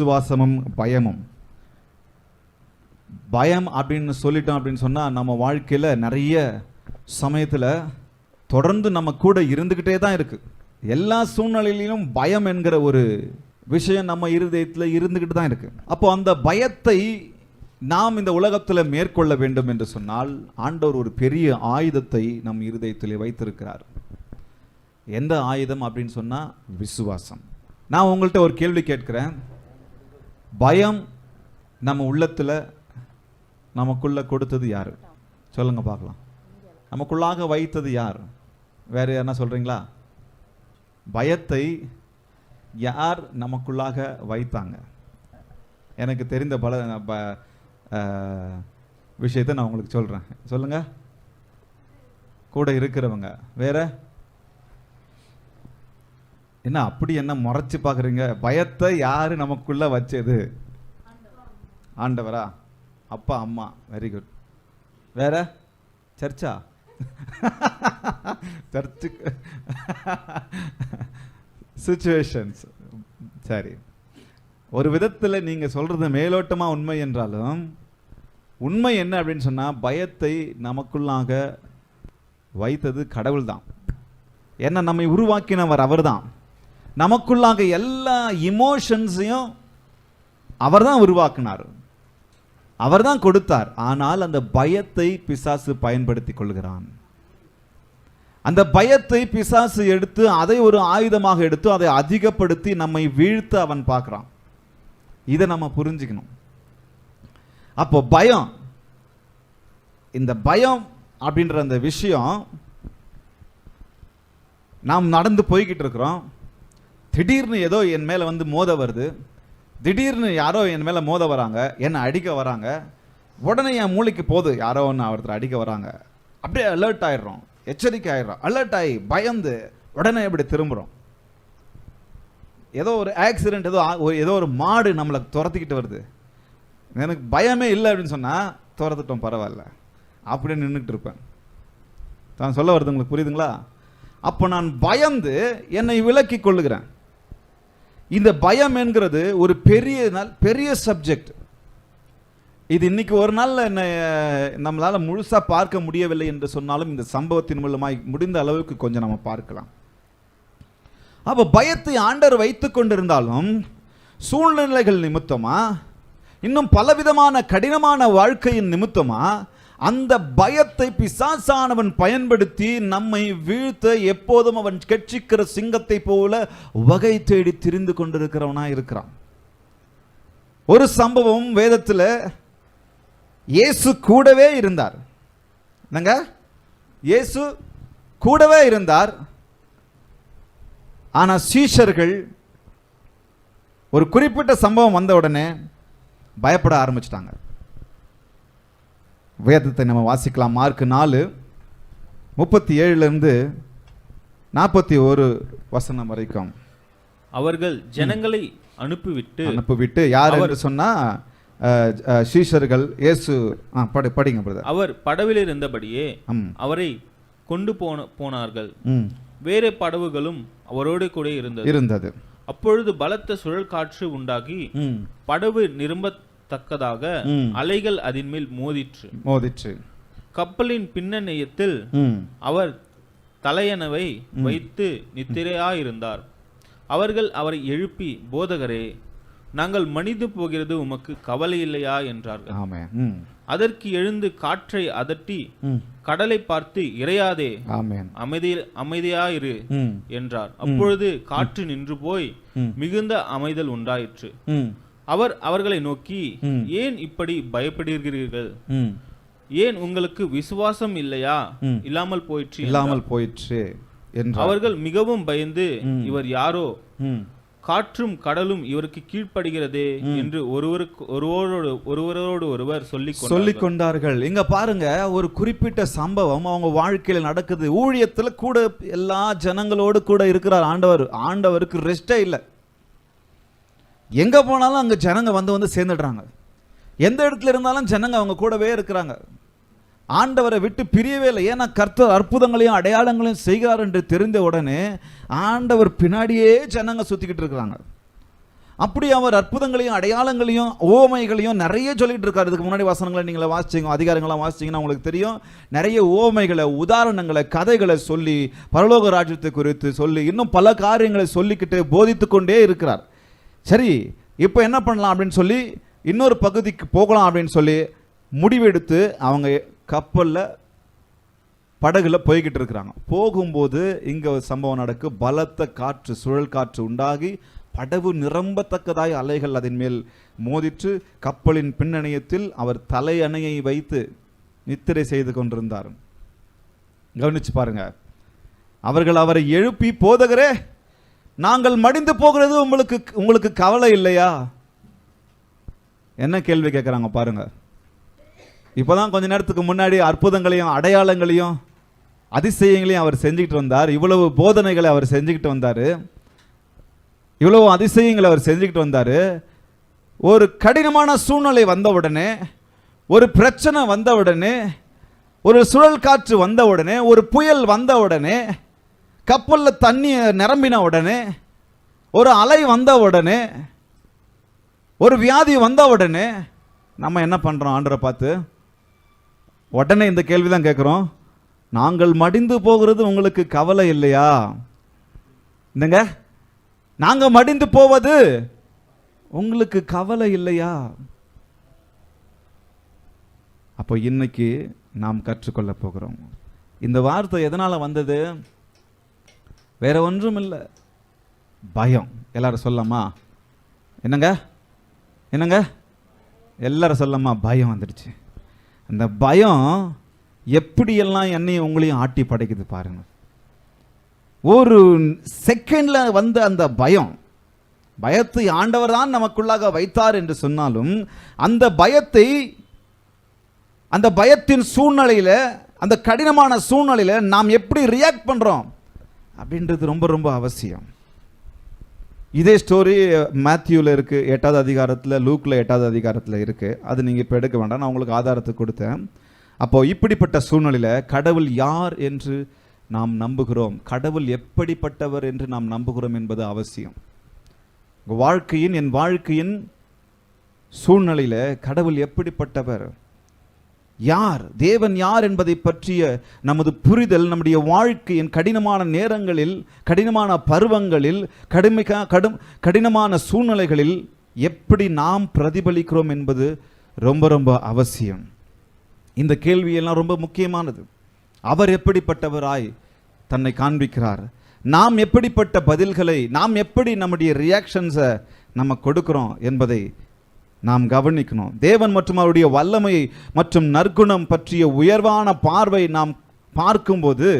விசுவாசமும் பயமும். பயம் அப்படின்னு சொல்லிட்டோம் அப்படின்னு சொன்னால் நம்ம வாழ்க்கையில் நிறைய சமயத்தில் தொடர்ந்து நம்ம கூட இருந்துக்கிட்டே தான் இருக்குது. எல்லா சூழ்நிலையிலும் பயம் என்கிற ஒரு விஷயம் நம்ம இருதயத்தில் இருந்துக்கிட்டு தான் இருக்குது. அப்போ அந்த பயத்தை நாம் இந்த உலகத்தில் மேற்கொள்ள வேண்டும் என்று சொன்னால் ஆண்டவர் ஒரு பெரிய ஆயுதத்தை நம் இருதயத்தில் வைத்திருக்கிறார். எந்த ஆயுதம் அப்படின்னு சொன்னால் விசுவாசம். நான் உங்கள்கிட்ட ஒரு கேள்வி கேட்கிறேன். பயம் நம்ம உள்ளத்தில் நமக்குள்ள கொடுத்தது யார்? சொல்லுங்க பார்க்கலாம். நமக்குள்ளாக வைத்தது யார்? வேற யாருன்னா சொல்றீங்களா? பயத்தை யார் நமக்குள்ளாக வைத்தாங்க? எனக்கு தெரிந்த பல விஷயத்தை நான் உங்களுக்கு சொல்றேன். சொல்லுங்க. கூட இருக்கிறவங்க. வேற என்ன அப்படி என்ன முறைச்சு பார்க்குறீங்க? பயத்தை யாரு நமக்குள்ள வச்சது? ஆண்டவரா? அப்பா அம்மா? Very good. வேற? சர்ச்சா? சர்ச்சுக்கு சிச்சுவேஷன்ஸ். சரி, ஒரு விதத்தில் நீங்க சொல்றது மேலோட்டமா உண்மை என்றாலும் உண்மை என்ன அப்படின்னு சொன்னா பயத்தை நமக்குள்ளாக வைத்தது கடவுள் தான். ஏன்னா நம்மை உருவாக்கினவர் அவர் தான். நமக்குள்ளாக எல்லா இமோஷன்ஸையும் அவர் தான் உருவாக்கினார், அவர் தான் கொடுத்தார். ஆனால் அந்த பயத்தை பிசாசு பயன்படுத்தி கொள்கிறான். அந்த பயத்தை பிசாசு எடுத்து அதை ஒரு ஆயுதமாக எடுத்து அதை அதிகப்படுத்தி நம்மை வீழ்த்த அவன் பார்க்கிறான். இதை நம்ம புரிஞ்சுக்கணும். அப்போ பயம், இந்த பயம் அப்படின்ற அந்த விஷயம், நாம் நடந்து போய்கிட்டு இருக்கிறோம். திடீர்னு ஏதோ என் மேலே வந்து மோத வருது. திடீர்னு யாரோ என் மேலே மோத வராங்க, என்னை அடிக்க வராங்க. உடனே என் மூளைக்கு போகுது யாரோ ஒன்று ஒருத்தர் அடிக்க வராங்க. அப்படியே அலர்ட் ஆயிடுறோம், எச்சரிக்கை ஆயிடுறோம். அலர்ட் ஆகி பயந்து உடனே இப்படி திரும்புகிறோம். ஏதோ ஒரு ஆக்சிடென்ட், ஏதோ ஒரு மாடு நம்மளை துரத்திக்கிட்டு வருது. எனக்கு பயமே இல்லை அப்படின்னு சொன்னால் துரத்துட்டோம், பரவாயில்ல, அப்படியே நின்றுக்கிட்டு இருப்பேன். தான் சொல்ல வருது உங்களுக்கு புரியுதுங்களா? அப்போ நான் பயந்து என்னை விலக்கி கொள்ளுகிறேன். இந்த பயம் என்கிறது ஒரு பெரிய சப்ஜெக்ட். இது இன்னைக்கு ஒரு நாள் என்ன நம்மளால முழுசா பார்க்க முடியவில்லை என்று சொன்னாலும் இந்த சம்பவத்தின் மூலமாய் முடிந்த அளவுக்கு கொஞ்சம் நம்ம பார்க்கலாம். அப்போ பயத்தை ஆண்டவர் வைத்துக் கொண்டிருந்தாலும் சூழ்நிலைகள் நிமித்தமா, இன்னும் பலவிதமான கடினமான வாழ்க்கையின் நிமித்தமா அந்த பயத்தை பிசாசானவன் பயன்படுத்தி நம்மை வீழ்த்த எப்போதும் அவன் கெட்சிக்கிற சிங்கத்தை போல வகை தேடி திரிந்து கொண்டிருக்கிறவனா இருக்கிறான். ஒரு சம்பவம் வேதத்தில், இயேசு கூடவே இருந்தார். என்னங்க? இயேசு கூடவே இருந்தார். ஆனா சீஷர்கள் ஒரு குறிப்பிட்ட சம்பவம் வந்த உடனே பயப்பட ஆரம்பிச்சிட்டாங்க. வேதத்தை நம்ம வாசிக்கலாம். மார்க் 4:37 41 வசனம் வரைக்கும். அவர்கள் ஜனங்களை அனுப்பிவிட்டு யார் என்று சொன்னா சீஷர்கள் இயேசு படிங்க பிரதர். அவர் படவில் இருந்தபடியே அவரை கொண்டு போனார்கள். வேறு படவுகளும் அவரோடு கூட இருந்தது. அப்பொழுது பலத்த சுழல் காற்று உண்டாகி படவு நிரம்பத்தக்கதாக அலைகள் அதன் மேல் மோதிற்று. கப்பலின் பின்னணியத்தில் அவர் தலையணவை வைத்து நித்திரையாயிருந்தார். அவர்கள் அவரை எழுப்பி, போதகரே, நாங்கள் மனித போகிறது உமக்கு கவலை இல்லையா என்றார்கள். அதற்கு எழுந்து காற்றை அதட்டி கடலை பார்த்து, இறையாதே, அமைதியாயிரு என்றார். அப்பொழுது காற்று நின்று போய் மிகுந்த அமைதல் உண்டாயிற்று. அவர் அவர்களை நோக்கி, ஏன் இப்படி பயப்படுகிறீர்கள்? ஏன் உங்களுக்கு விசுவாசம் இல்லையா? இல்லாமல் போயிற்று என்றார். அவர்கள் மிகவும் பயந்து, இவர் யாரோ, காற்றும் கடலும் இவருக்கு கீழ்ப்படுகிறதே என்று ஒருவரோடு ஒருவர் சொல்லிக் கொண்டார்கள். இங்க பாருங்க, ஒரு குறிப்பிட்ட சம்பவம் அவங்க வாழ்க்கையில நடக்குது. ஊழியத்துல கூட எல்லா ஜனங்களோடு கூட இருக்கிறார் ஆண்டவர். ஆண்டவருக்கு ரெஸ்டே இல்லை. எங்க போனாலும் அங்க ஜனங்க வந்து சேர்ந்துடுறாங்க. எந்த இடத்துல இருந்தாலும் ஜனங்க அவங்க கூடவே இருக்கிறாங்க. ஆண்டவரை விட்டு பிரியவே இல்லை. ஏன்னா கர்த்தர் அற்புதங்களையும் அடையாளங்களையும் செய்கிறார் என்று தெரிந்த உடனே ஆண்டவர் பின்னாடியே ஜனங்க சுத்திக்கிட்டு இருக்கிறாங்க. அப்படி அவர் அற்புதங்களையும் அடையாளங்களையும் உவமைகளையும் நிறைய சொல்லிட்டு இருக்காரு. இதுக்கு முன்னாடி வசனங்களை நீங்கள வாசிச்சீங்க, அதிகாரங்களாம் வாசிச்சீங்கன்னா உங்களுக்கு தெரியும். நிறைய உவமைகளை, உதாரணங்களை, கதைகளை சொல்லி, பரலோக ராஜ்யத்தை குறித்து சொல்லி, இன்னும் பல காரியங்களை சொல்லிக்கிட்டு போதித்து கொண்டே இருக்கிறார். சரி, இப்போ என்ன பண்ணலாம் அப்படின்னு சொல்லி இன்னொரு பகுதிக்கு போகலாம் அப்படின்னு சொல்லி முடிவெடுத்து அவங்க கப்பலில் படகுல போய்கிட்டு இருக்கிறாங்க. போகும்போது இங்கே ஒரு சம்பவம் நடக்கு. பலத்த காற்று, சுழல் காற்று உண்டாகி படகு நிரம்பத்தக்கதாய் அலைகள் அதன் மேல் மோதிற்று. கப்பலின் பின்னணியத்தில் அவர் தலையணையை வைத்து நித்திரை செய்து கொண்டிருந்தார். கவனிச்சு பாருங்க. அவர்கள் அவரை எழுப்பி, போதகரே, நாங்கள் மடிந்து போகிறது உங்களுக்கு கவலை இல்லையா? என்ன கேள்வி கேட்குறாங்க பாருங்க. இப்போதான் கொஞ்ச நேரத்துக்கு முன்னாடி அற்புதங்களையும் அடையாளங்களையும் அதிசயங்களையும் அவர் செஞ்சுக்கிட்டு வந்தார். இவ்வளவு போதனைகளை அவர் செஞ்சுக்கிட்டு வந்தார். இவ்வளவு அதிசயங்களை அவர் செஞ்சுக்கிட்டு வந்தார். ஒரு கடினமான சூழ்நிலை வந்த உடனே, ஒரு பிரச்சனை வந்த உடனே, ஒரு சுழல் காற்று வந்த உடனே, ஒரு புயல் வந்த உடனே, கப்பலில் தண்ணி நிரம்பின உடனே, ஒரு அலை வந்த உடனே, ஒரு வியாதி வந்த உடனே நம்ம என்ன பண்ணுறோம்? ஆண்டவரை பார்த்து உடனே இந்த கேள்வி தான் கேட்குறோம். நாங்கள் மடிந்து போகிறது உங்களுக்கு கவலை இல்லையா? என்னங்க, நாங்கள் மடிந்து போவது உங்களுக்கு கவலை இல்லையா? அப்போ இன்னைக்கு நாம் கற்றுக்கொள்ள போகிறோம். இந்த வார்த்தை எதனால் வந்தது? வேற ஒன்றும் இல்லை, பயம். எல்லாரும் சொல்லலாமா? என்னங்க என்னங்க எல்லாரும் சொல்லலாமா? பயம் வந்துடுச்சு. அந்த பயம் எப்படியெல்லாம் என்னையும் உங்களையும் ஆட்டி படைக்குது பாருங்க. ஒரு செகண்ட்ல வந்த அந்த பயத்தை ஆண்டவர் தான் நமக்குள்ளாக வைத்தார் என்று சொன்னாலும், அந்த பயத்தின் சூழ்நிலையில, அந்த கடினமான சூழ்நிலையில நாம் எப்படி ரியாக்ட் பண்றோம் அப்படின்றது ரொம்ப ரொம்ப அவசியம். இதே ஸ்டோரி மேத்யூவில் இருக்குது, 8வது அதிகாரத்தில், லூக்கில் 8வது அதிகாரத்தில் இருக்குது. அது நீங்கள் இப்போ எடுக்க வேண்டாம், நான் உங்களுக்கு ஆதாரத்தை கொடுத்தேன். அப்போது இப்படிப்பட்ட சூழ்நிலையில் கடவுள் யார் என்று நாம் நம்புகிறோம், கடவுள் எப்படிப்பட்டவர் என்று நாம் நம்புகிறோம் என்பது அவசியம். என் வாழ்க்கையின் சூழ்நிலையில் கடவுள் எப்படிப்பட்டவர், யார், தேவன் யார் என்பதை பற்றிய நமது புரிதல் நம்முடைய வாழ்க்கையின் கடினமான நேரங்களில், கடினமான பருவங்களில், கடினமான சூழ்நிலைகளில் எப்படி நாம் பிரதிபலிக்கிறோம் என்பது ரொம்ப ரொம்ப அவசியம். இந்த கேள்வியெல்லாம் ரொம்ப முக்கியமானது. அவர் எப்படிப்பட்டவராய் தன்னை காண்பிக்கிறார், நாம் எப்படிப்பட்ட பதில்களை, நாம் எப்படி நம்முடைய ரியாக்ஷன்ஸை நம்ம கொடுக்கிறோம் என்பதை நாம் கவனிக்கணும். தேவன் மற்றும் அவருடைய வல்லமையை மற்றும் நற்குணம் பற்றிய உயர்வான பார்வை நாம் பார்க்கும்போது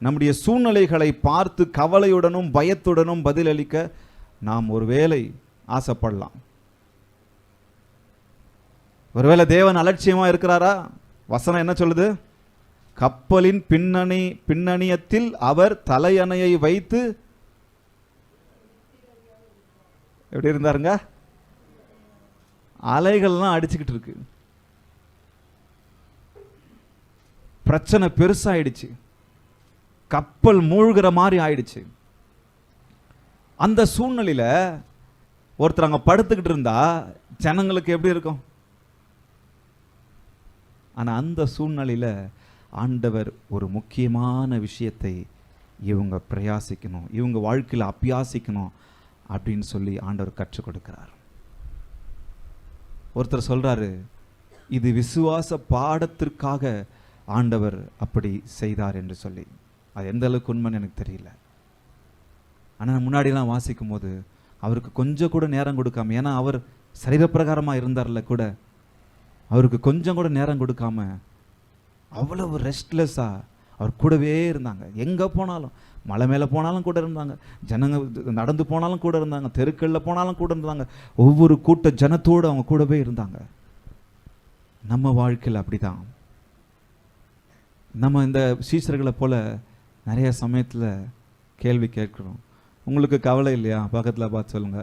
நம்முடைய சூழ்நிலைகளை பார்த்து கவலையுடனும் பயத்துடனும் பதிலளிக்க நாம் ஒருவேளை ஆசைப்படலாம். ஒருவேளை தேவன் அலட்சியமாக இருக்கிறாரா? வசனம் என்ன சொல்லுது? கப்பலின் பின்னணியத்தில் அவர் தலையணையை வைத்து எப்படி இருந்தாருங்க? அலைகள்லாம் அடிச்சுக்கிட்டு இருக்கு, பிரச்சனை பெருசாயிடுச்சு, கப்பல் மூழ்கிற மாதிரி ஆயிடுச்சு. அந்த சூழ்நிலையில ஒருத்தர் அங்க படுத்துக்கிட்டு இருந்தா ஜனங்களுக்கு எப்படி இருக்கும்? ஆனா அந்த சூழ்நிலையில ஆண்டவர் ஒரு முக்கியமான விஷயத்தை இவங்க பிரயாசிக்கணும், இவங்க வாழ்க்கையில் அபியாசிக்கணும் அப்படின்னு சொல்லி ஆண்டவர் கற்றுக் கொடுக்கிறார். ஒருத்தர் சொல்றாரு, இது விசுவாச பாடத்திற்காக ஆண்டவர் அப்படி செய்தார் என்று சொல்லி. அது எந்த அளவுக்கு உண்மைன்னு எனக்கு தெரியல. ஆனால் முன்னாடிலாம் வாசிக்கும் போது அவருக்கு கொஞ்சம் கூட நேரம் கொடுக்காம, ஏன்னா அவர் சரீரப்பிரகாரமாக இருந்தார்ல கூட, அவருக்கு கொஞ்சம் கூட நேரம் கொடுக்காம அவ்வளவு ரெஸ்ட்லெஸ்ஸாக அவர் கூடவே இருந்தாங்க. எங்கே போனாலும், மலை மேலே போனாலும் கூட இருந்தாங்க, ஜனங்க நடந்து போனாலும் கூட இருந்தாங்க, தெருக்களில் போனாலும் கூட இருந்தாங்க, ஒவ்வொரு கூட்ட ஜனத்தோடு அவங்க கூடவே இருந்தாங்க. நம்ம வாழ்க்கையில் அப்படிதான். நம்ம இந்த சீசர்களை போல நிறைய சமயத்தில் கேள்வி கேட்குறோம். உங்களுக்கு கவலை இல்லையா? பக்கத்தில் பார்த்து சொல்லுங்க.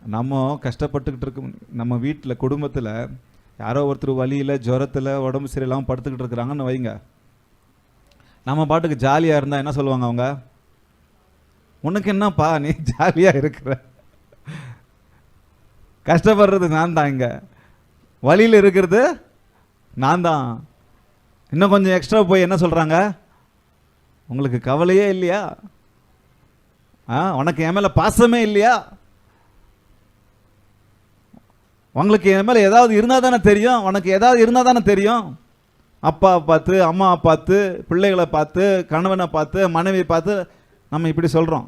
நம்ம கஷ்டப்பட்டுக்கிட்டு இருக்க, நம்ம வீட்டில் குடும்பத்தில் யாரோ ஒருத்தர் வலியில், ஜுரத்தில், உடம்பு சரியில்லாமல் படுத்துக்கிட்டு இருக்கிறாங்கன்னு வைங்க. நம்ம பாட்டுக்கு ஜாலியாக இருந்தால் என்ன சொல்லுவாங்க அவங்க? உனக்கு என்னப்பா, நீ ஜாலியாக இருக்கிற, கஷ்டப்படுறது நான் தான், இங்கே வழியில் இருக்கிறது நான் தான். இன்னும் கொஞ்சம் எக்ஸ்ட்ரா போய் என்ன சொல்கிறாங்க, உங்களுக்கு கவலையே இல்லையா, உனக்கு என் மேலே பாசமே இல்லையா, உங்களுக்கு என் மேலே ஏதாவது இருந்தால் தானே தெரியும், உனக்கு ஏதாவது இருந்தால் தானே தெரியும். அப்பாவை பார்த்து, அம்மாவை பார்த்து, பிள்ளைகளை பார்த்து, கணவனை பார்த்து, மனைவியை பார்த்து நம்ம இப்படி சொல்கிறோம்.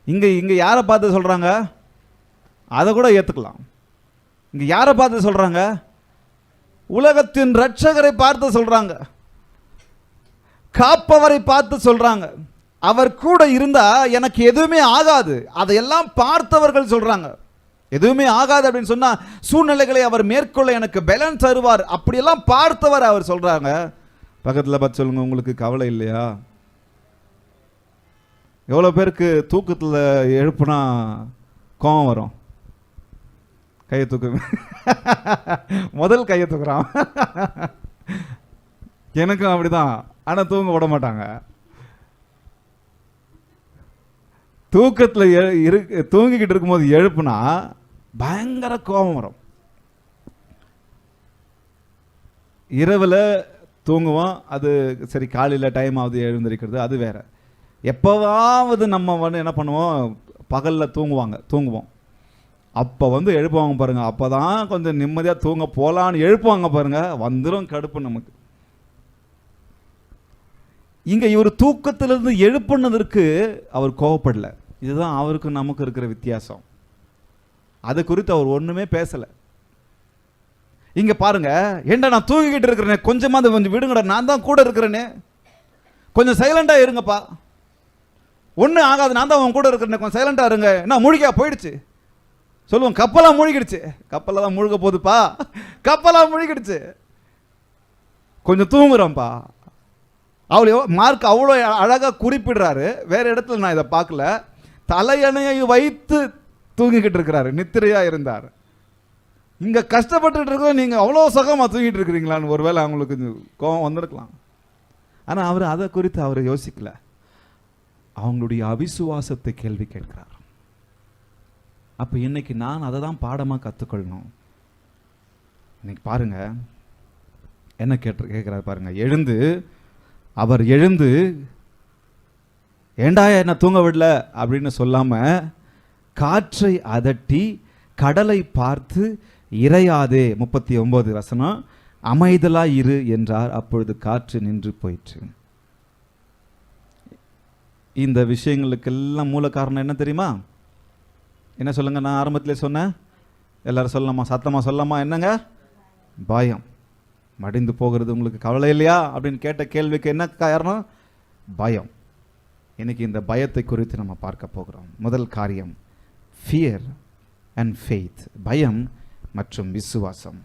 இங்கே யாரை பார்த்து சொல்கிறாங்க, அதை கூட ஏற்றுக்கலாம். இங்கே யாரை பார்த்து சொல்கிறாங்க, உலகத்தின் இரட்சகரை பார்த்து சொல்கிறாங்க, காப்பவரை பார்த்து சொல்கிறாங்க. அவர் கூட இருந்தால் எனக்கு எதுவுமே ஆகாது, அதையெல்லாம் பார்த்தவர்கள் சொல்கிறாங்க. எதுவுமே ஆகாது அப்படின்னு சொன்னால் சூழ்நிலைகளை அவர் மேற்கொள்ள எனக்கு பேலன்ஸ் தருவார், அப்படியெல்லாம் பார்த்தவர் அவர் சொல்கிறாங்க. பக்கத்தில் பார்த்து சொல்லுங்க, உங்களுக்கு கவலை இல்லையா? எவ்வளோ பேருக்கு தூக்கத்தில் எழுப்புனா கோவம் வரும்? கையை தூக்கு. முதல் கையை தூக்குறான். எனக்கும் அப்படிதான், ஆனால் தூங்க விட மாட்டாங்க. தூக்கத்தில் தூங்கிக்கிட்டு இருக்கும்போது எழுப்புனா பயங்கர கோபம் வரும். இரவில் தூங்குவோம், அது சரி, காலையில் டைம் ஆகுது எழுந்திருக்கிறது அது வேற. எப்போவாவது நம்ம என்ன பண்ணுவோம், பகலில் தூங்குவோம், அப்போ எழுப்புவாங்க பாருங்க, அப்போ தான் கொஞ்சம் நிம்மதியாக தூங்க போகலான்னு எழுப்புவாங்க பாருங்க, வந்துடும் கடுப்பு நமக்கு. இங்கே இவர் தூக்கத்திலிருந்து எழுப்புனதற்கு அவர் கோவப்படல. இதுதான் அவருக்கு நமக்கு இருக்கிற வித்தியாசம். அது குறித்து அவர் ஒன்றுமே பேசலை. இங்கே பாருங்க, ஏண்டா நான் தூங்கிக்கிட்டு இருக்கிறேனே, கொஞ்சமாக கொஞ்சம் விடுங்கடா, நான் தான் கூட இருக்கிறேனே, கொஞ்சம் சைலண்டாக இருங்கப்பா, ஒன்றும் ஆகாது, நான் தான் உன் கூட இருக்கிறேனே, கொஞ்சம் சைலண்டாக இருங்க. என்ன மூழ்கியா போயிடுச்சு சொல்லுவோம், கப்பலாக மூழ்கிடுச்சு, கப்பலில் தான் மூழ்க போகுதுப்பா, கப்பலாக மூழ்கிடுச்சு, கொஞ்சம் தூங்குறோம்ப்பா. அவ்வளோ மார்க் அவ்வளோ அழகாக குறிப்பிடுறாரு. வேறு இடத்துல நான் இதை பார்க்கல. தலையணையை வைத்து தூங்கிக்கிட்டு இருக்கிறாரு, நித்திரையாக இருந்தார். இங்கே கஷ்டப்பட்டு இருக்கிற நீங்கள் அவ்வளோ சுகமாக தூங்கிட்டு இருக்கிறீங்களான்னு ஒருவேளை அவங்களுக்கு கோபம் வந்திருக்கலாம். ஆனால் அவர் அதை குறித்து அவர் யோசிக்கல. அவங்களுடைய அவிசுவாசத்தை கேள்வி கேட்கிறார். அப்போ இன்னைக்கு நான் அதை தான் பாடமாக கற்றுக்கொள்ளணும். இன்னைக்கு பாருங்க என்ன கேட்கிறார் பாருங்க. அவர் எழுந்து ஏண்டா என்ன தூங்க விடல அப்படின்னு சொல்லாம, காற்றை அதட்டி கடலை பார்த்து இறையாதே, 39 வசனம், அமைதலா இரு என்றார், அப்பொழுது காற்று நின்று போயிற்று. இந்த விஷயங்களுக்கெல்லாம் மூல காரணம் என்ன தெரியுமா? என்ன சொல்லுங்க, நான் ஆரம்பத்திலே சொன்னேன், எல்லாரும் சொல்லலாமா, சத்தமா சொல்லலாமா, என்னங்க? பயம். மடிந்து போகிறது உங்களுக்கு கவலை இல்லையா அப்படின்னு கேட்ட கேள்விக்கு என்ன காரணம்? பயம். இன்னைக்கு இந்த பயத்தை குறித்து நம்ம பார்க்க போகிறோம். முதல் காரியம் ஃபியர் அண்ட் ஃபெய்த், பயம் மற்றும் விசுவாசம்.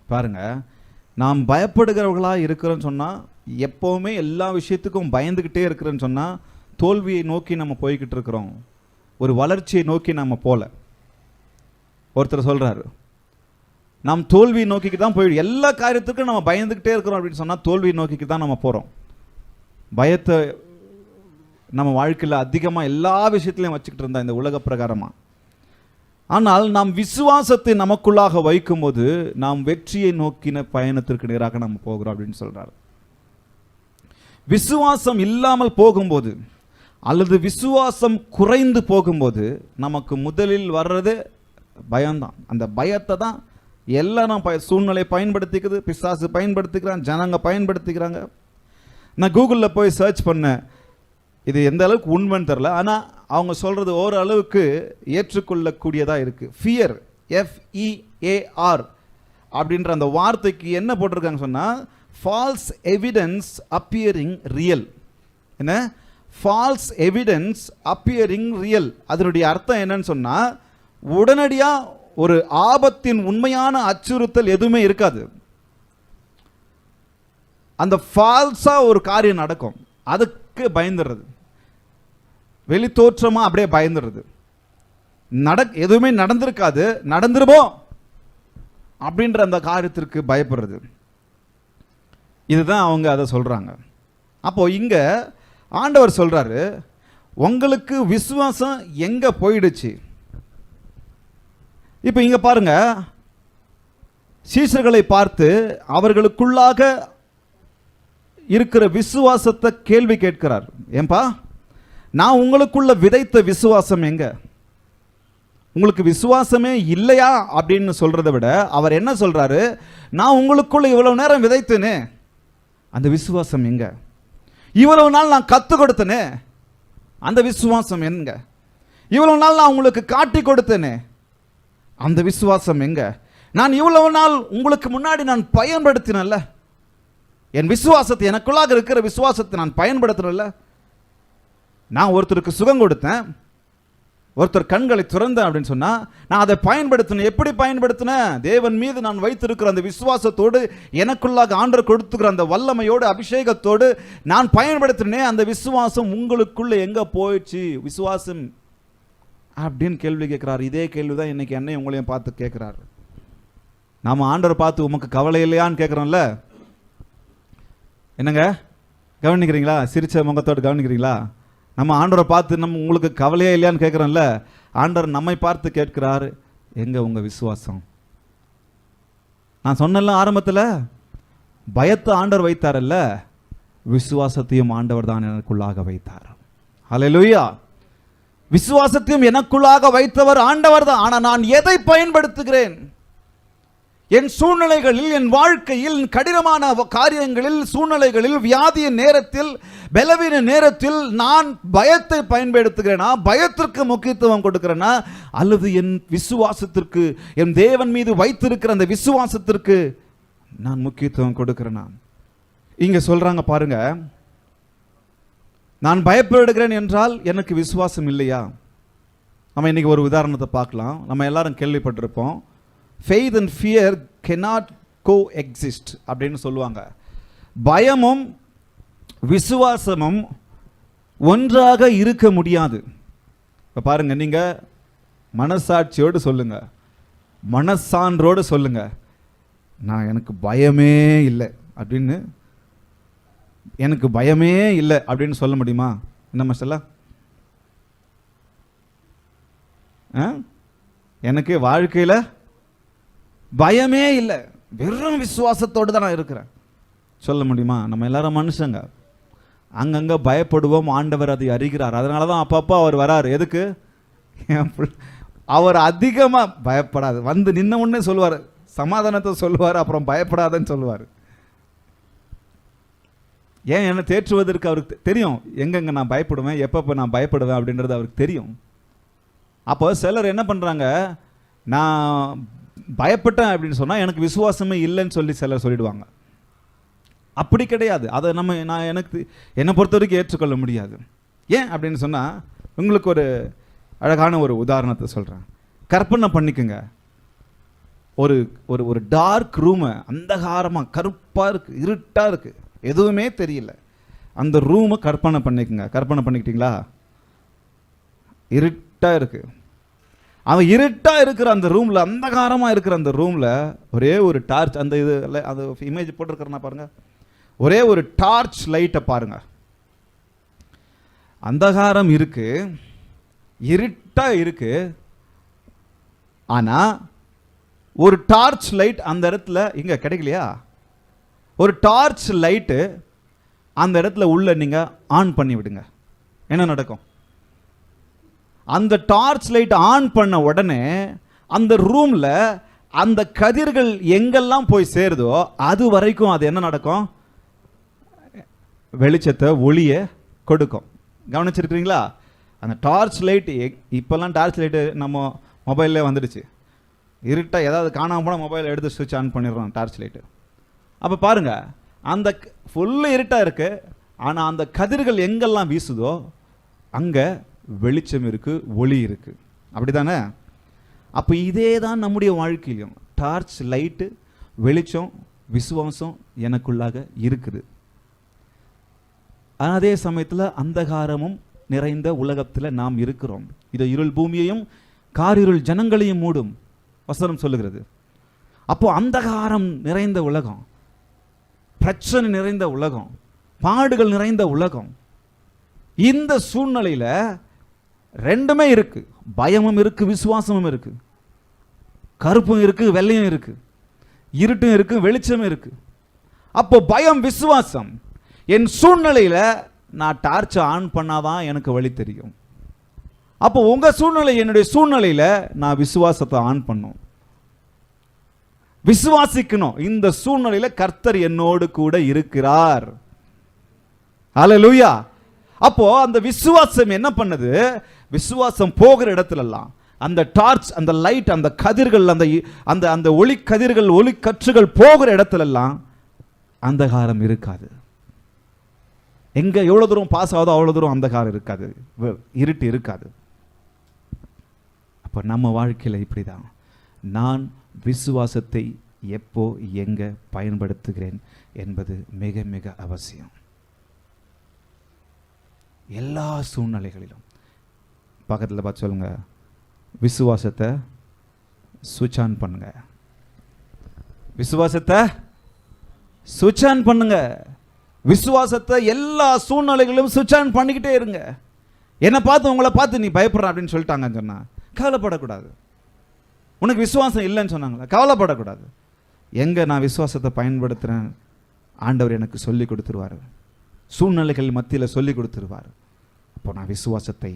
பாருங்க, நாம் பயப்படுகிறவர்களாக இருக்கிறோன்னு சொன்னால், எப்போவுமே எல்லா விஷயத்துக்கும் பயந்துக்கிட்டே இருக்கிறோன்னு சொன்னால், தோல்வியை நோக்கி நம்ம போய்கிட்டு இருக்கிறோம், ஒரு வளர்ச்சியை நோக்கி நம்ம போகல. ஒருத்தர் சொல்கிறாரு, நாம் தோல்வியை நோக்கிக்கு தான் போயிடும், எல்லா காரியத்துக்கும் நம்ம பயந்துக்கிட்டே இருக்கிறோம் அப்படின்னு சொன்னால் தோல்வியை நோக்கிக்கு தான் நம்ம போகிறோம். பயத்தை நம்ம வாழ்க்கையில் அதிகமாக எல்லா விஷயத்துலையும் வச்சுக்கிட்டு இருந்தா இந்த உலக பிரகாரமாக. ஆனால் நாம் விசுவாசத்தை நமக்குள்ளாக வைக்கும்போது நாம் வெற்றியை நோக்கின பயணத்திற்கு நேராக நம்ம போகிறோம் அப்படின்னு சொல்கிறார். விசுவாசம் இல்லாமல் போகும்போது அல்லது விசுவாசம் குறைந்து போகும்போது நமக்கு முதலில் வர்றது பயம்தான். அந்த பயத்தை தான் எல்லாம் சூழ்நிலை பயன்படுத்திக்கிறது, பிசாசு பயன்படுத்திக்கிறான், ஜனங்க பயன்படுத்திக்கிறாங்க. நான் கூகுளில் போய் சர்ச் பண்ணேன், இது எந்த அளவுக்கு உண்மைன்னு தெரில, ஆனால் அவங்க சொல்கிறது ஓரளவுக்கு ஏற்றுக்கொள்ளக்கூடியதாக இருக்குது. ஃபியர், FEAR அப்படின்ற அந்த வார்த்தைக்கு என்ன போட்டிருக்காங்க சொன்னால், ஃபால்ஸ் எவிடன்ஸ் அப்பியரிங் ரியல். என்ன? Falls evidence appearing real. அதனுடைய அர்த்தம் என்னன்னு சொன்னால், உடனடியாக ஒரு ஆபத்தின் உண்மையான அச்சுறுத்தல் எதுவுமே இருக்காது. அந்த ஃபால்ஸாக ஒரு காரியம் நடக்கும், அதுக்கு பயந்துடுறது, வெளி தோற்றமாக அப்படியே பயந்துடுறது. எதுவுமே நடந்திருக்காது, நடந்துருவோம் அப்படின்ற அந்த காரியத்திற்கு பயப்படுறது. இதுதான் அவங்க அதை சொல்கிறாங்க. அப்போது இங்கே ஆண்டவர் சொல்கிறாரு, உங்களுக்கு விசுவாசம் எங்க போயிடுச்சு? இப்போ இங்க பாருங்க, சீஷர்களை பார்த்து அவர்களுக்குள்ளாக இருக்கிற விசுவாசத்தை கேள்வி கேட்கிறார். ஏன்பா, நான் உங்களுக்குள்ள விதைத்த விசுவாசம் எங்க? உங்களுக்கு விசுவாசமே இல்லையா அப்படின்னு சொல்றதை விட அவர் என்ன சொல்றாரு, நான் உங்களுக்குள்ள இவ்வளவு நேரம் விதைத்தேனே, அந்த விசுவாசம் எங்க? இவ்வளவு நாள் நான் கற்றுக் கொடுத்தேனே, அந்த விசுவாசம் எங்க? இவ்வளவு நாள் நான் உங்களுக்கு காட்டி கொடுத்தேனே, அந்த விசுவாசம் எங்க? நான் இவ்வளவு நாள் உங்களுக்கு முன்னாடி நான் பயன்படுத்தினல்ல, என் விசுவாசத்தை, எனக்குள்ளாக இருக்கிற விசுவாசத்தை நான் பயன்படுத்தினல்ல. நான் ஒருத்தருக்கு சுகம் கொடுத்தேன், ஒருத்தர் கண்களை திறந்தேன் அப்படின்னு சொன்னா நான் அதை பயன்படுத்தினேன். எப்படி பயன்படுத்தினேன்? தேவன் மீது நான் வைத்திருக்கிற அந்த விசுவாசத்தோடு, எனக்குள்ளாக ஆண்டவர் கொடுத்துக்கிற அந்த வல்லமையோடு, அபிஷேகத்தோடு நான் பயன்படுத்தினேன். அந்த விசுவாசம் உங்களுக்குள்ள எங்க போயிடுச்சு? விசுவாசம் அப்படின்னு கேள்வி கேட்கிறார். இதே கேள்விதான் இன்னைக்கு என்னை உங்களையும் பார்த்து கேட்கிறார். நாம ஆண்டவரை பார்த்து உமக்கு கவலை இல்லையான்னு கேட்கிறோம்ல. என்னங்க கவனிக்கிறீங்களா? சிரிச்ச முகத்தோடு கவனிக்கிறீங்களா? நம்ம ஆண்டவரை பார்த்து நம்ம உங்களுக்கு கவலையே இல்லையான்னு கேட்குறோம்ல. ஆண்டவர் நம்மை பார்த்து கேட்கிறார், எங்க உங்க விசுவாசம்? நான் சொன்னல ஆரம்பத்தில், பயத்தை ஆண்டவர் வைத்தாரல்ல, விசுவாசத்தையும் ஆண்டவர் தான் எனக்குள்ளாக வைத்தார். ஹல்லேலூயா! விசுவாசத்தையும் எனக்குள்ளாக வைத்தவர் ஆண்டவர் தான். ஆனால் நான் எதை பயன்படுத்துகிறேன்? என் சூழ்நிலைகளில், என் வாழ்க்கையில், கடினமான காரியங்களில், சூழ்நிலைகளில், வியாதியின் நேரத்தில், பலவீன நேரத்தில் நான் பயத்தை பயன்படுத்துகிறேனா, பயத்திற்கு முக்கியத்துவம் கொடுக்கிறேனா, அல்லது என் விசுவாசத்திற்கு, என் தேவன் மீது வைத்திருக்கிற அந்த விசுவாசத்திற்கு நான் முக்கியத்துவம் கொடுக்கிறேனா? இங்க சொல்றாங்க பாருங்க, நான் பயப்படுகிறேன் என்றால் எனக்கு விசுவாசம் இல்லையா? நம்ம இன்னைக்கு ஒரு உதாரணத்தை பார்க்கலாம். நம்ம எல்லாரும் கேள்விப்பட்டிருப்போம், faith and fear cannot coexist அப்படின்னு சொல்லுவாங்க. பயமும் விசுவாசமும் ஒன்றாக இருக்க முடியாது. இப்போ பாருங்க, நீங்க மனசாட்சியோடு சொல்லுங்க, மனசான்றோடு சொல்லுங்க, நான் எனக்கு பயமே இல்லை அப்படின்னு, எனக்கு பயமே இல்லை அப்படின்னு சொல்ல முடியுமா? என்ன மசாலா? எனக்கு வாழ்க்கையில் பயமே இல்லை, வெறும் விசுவாசத்தோடு தான் நான் இருக்கிறேன் சொல்ல முடியுமா? நம்ம எல்லாரும் மனுஷங்க, அங்கங்கே பயப்படுவோம். ஆண்டவர் அதை அறிகிறார். அதனால தான் அப்பப்போ அவர் வராரு. எதுக்கு? அவர் அதிகமாக பயப்படாது, வந்து நின்ன உடனே சொல்லுவார், சமாதானத்தை சொல்லுவார், அப்புறம் பயப்படாதன்னு சொல்லுவார். ஏன் என்ன தேற்றுவதற்கு அவருக்கு தெரியும், எங்கெங்கே நான் பயப்படுவேன், எப்பப்போ நான் பயப்படுவேன் அப்படின்றது அவருக்கு தெரியும். அப்போ சிலர் என்ன பண்ணுறாங்க, நான் பயப்பட்டேன் அப்படின்னு சொன்னால் எனக்கு விசுவாசமே இல்லைன்னு சொல்லி சிலர் சொல்லிடுவாங்க. அப்படி கிடையாது. அதை என்னை பொறுத்த வரைக்கும் ஏற்றுக்கொள்ள முடியாது. ஏன் அப்படின்னு சொன்னால், உங்களுக்கு ஒரு அழகான ஒரு உதாரணத்தை சொல்கிறேன். கற்பனை பண்ணிக்கோங்க, ஒரு ஒரு ஒரு டார்க் ரூமை, அந்தகாரமாக கருப்பாக இருக்குது, இருட்டாக இருக்குது, எதுவுமே தெரியல. அந்த ரூமை கற்பனை பண்ணிக்கோங்க. கற்பனை பண்ணிக்கிட்டீங்களா? இருட்டாக இருக்குது. அவன் இருட்டாக இருக்கிற அந்த ரூமில், அந்தகாரமாக இருக்கிற அந்த ரூமில் ஒரே ஒரு டார்ச், அந்த இது அந்த இமேஜ் போட்டிருக்கிறேன்னா பாருங்கள், ஒரே ஒரு டார்ச் லைட்டை பாருங்கள். அந்தகாரம் இருக்கு, இருட்டாக இருக்கு, ஆனால் ஒரு டார்ச் லைட் அந்த இடத்துல இங்கே கிடைக்கலையா? ஒரு டார்ச் லைட்டு அந்த இடத்துல உள்ள நீங்கள் ஆன் பண்ணி விடுங்க, என்ன நடக்கும்? அந்த டார்ச் லைட் ஆன் பண்ண உடனே அந்த ரூமில் அந்த கதிர்கள் எங்கெல்லாம் போய் சேருதோ அது வரைக்கும் அது என்ன நடக்கும்? வெளிச்சத்தை, ஒளியை கொடுக்கும். கவனிச்சிருக்கிறீங்களா? அந்த டார்ச் லைட், இப்போல்லாம் டார்ச் லைட்டு நம்ம மொபைல்லே வந்துடுச்சு. இருட்டாக ஏதாவது காணாமல் போனால் மொபைல் எடுத்து சுவிட்ச் ஆன் பண்ணிடுறோம் டார்ச் லைட்டு. அப்போ பாருங்கள், அந்த ஃபுல்லு இருட்டாக இருக்குது, ஆனால் அந்த கதிர்கள் எங்கெல்லாம் வீசுதோ அங்கே வெளிச்சம் இருக்குது, ஒளி இருக்குது. அப்படி தானே? அப்போ இதே தான் நம்முடைய வாழ்க்கையிலும். டார்ச் லைட்டு, வெளிச்சம், விசுவாசம் எனக்குள்ளாக இருக்குது. அதே சமயத்தில் அந்தகாரமும் நிறைந்த உலகத்தில் நாம் இருக்கிறோம். இது இருள் பூமியையும் காரிருள் ஜனங்களையும் மூடும் வசனம் சொல்லுகிறது. அப்போ அந்தகாரம் நிறைந்த உலகம், பிரச்சனை நிறைந்த உலகம், பாடுகள் நிறைந்த உலகம், இந்த சூழ்நிலையில ரெண்டுமே இருக்கு. பயமும் இருக்கு, விசுவாசமும் இருக்கு. கருப்பும் இருக்கு, வெள்ளையும் இருக்கு. இருட்டும் இருக்கு, வெளிச்சமும் இருக்கு. அப்போ பயம், விசுவாசம். என் சூழ்நிலையில நான் டார்ச் ஆன் பண்ணாதான் எனக்கு வழி தெரியும். அப்போ உங்க சூழ்நிலை, என்னுடைய சூழ்நிலையில நான் விசுவாசத்தை ஆன் பண்ணும், விசுவாசிக்கணும். இந்த சூழ்நிலையில கர்த்தர் என்னோடு கூட இருக்கிறார். ஹல்லேலூயா. அப்போ அந்த விசுவாசம் என்ன பண்ணுது? விசுவாசம் போகிற இடத்துல எல்லாம் அந்த டார்ச், அந்த லைட், அந்த கதிர்கள், அந்த அந்த ஒளி கதிர்கள், ஒளி கற்றுகள் போகிற இடத்துல எல்லாம் அந்தகாரம் இருக்காது. எங்க எவ்வளவு தூரம் பாஸ் ஆகுதோ அவ்வளவு தூரம் அந்தகாரம் இருக்காது, இருட்டு இருக்காது. அப்ப நம்ம வாழ்க்கையில இப்படிதான். நான் விசுவாசத்தை எப்போ எங்க பயன்படுத்துகிறேன் என்பது மிக மிக அவசியம். எல்லா சூழ்நிலைகளிலும் பக்கத்தில் பார்த்து சொல்லுங்க, விசுவாசத்தை சுவிட்ச் ஆன் பண்ணுங்க. விசுவாசத்தை சுவிட்ச் ஆன் பண்ணுங்க. விசுவாசத்தை எல்லா சூழ்நிலைகளிலும் சுவிட்ச் ஆன் பண்ணிக்கிட்டே இருங்க. என்னை பார்த்து, உங்களை பார்த்து நீ பயப்படுற அப்படின்னு சொல்லிட்டாங்கன்னு சொன்னா கவலைப்படக்கூடாது. உனக்கு விசுவாசம் இல்லைன்னு சொன்னாங்களா, கவலைப்படக்கூடாது. எங்க நான் விசுவாசத்தை பயன்படுத்துறேன், ஆண்டவர் எனக்கு சொல்லி கொடுத்துருவார். சூழ்நிலைகள் மத்தியில் சொல்லி கொடுத்துருவார். அப்போ நான் விசுவாசத்தை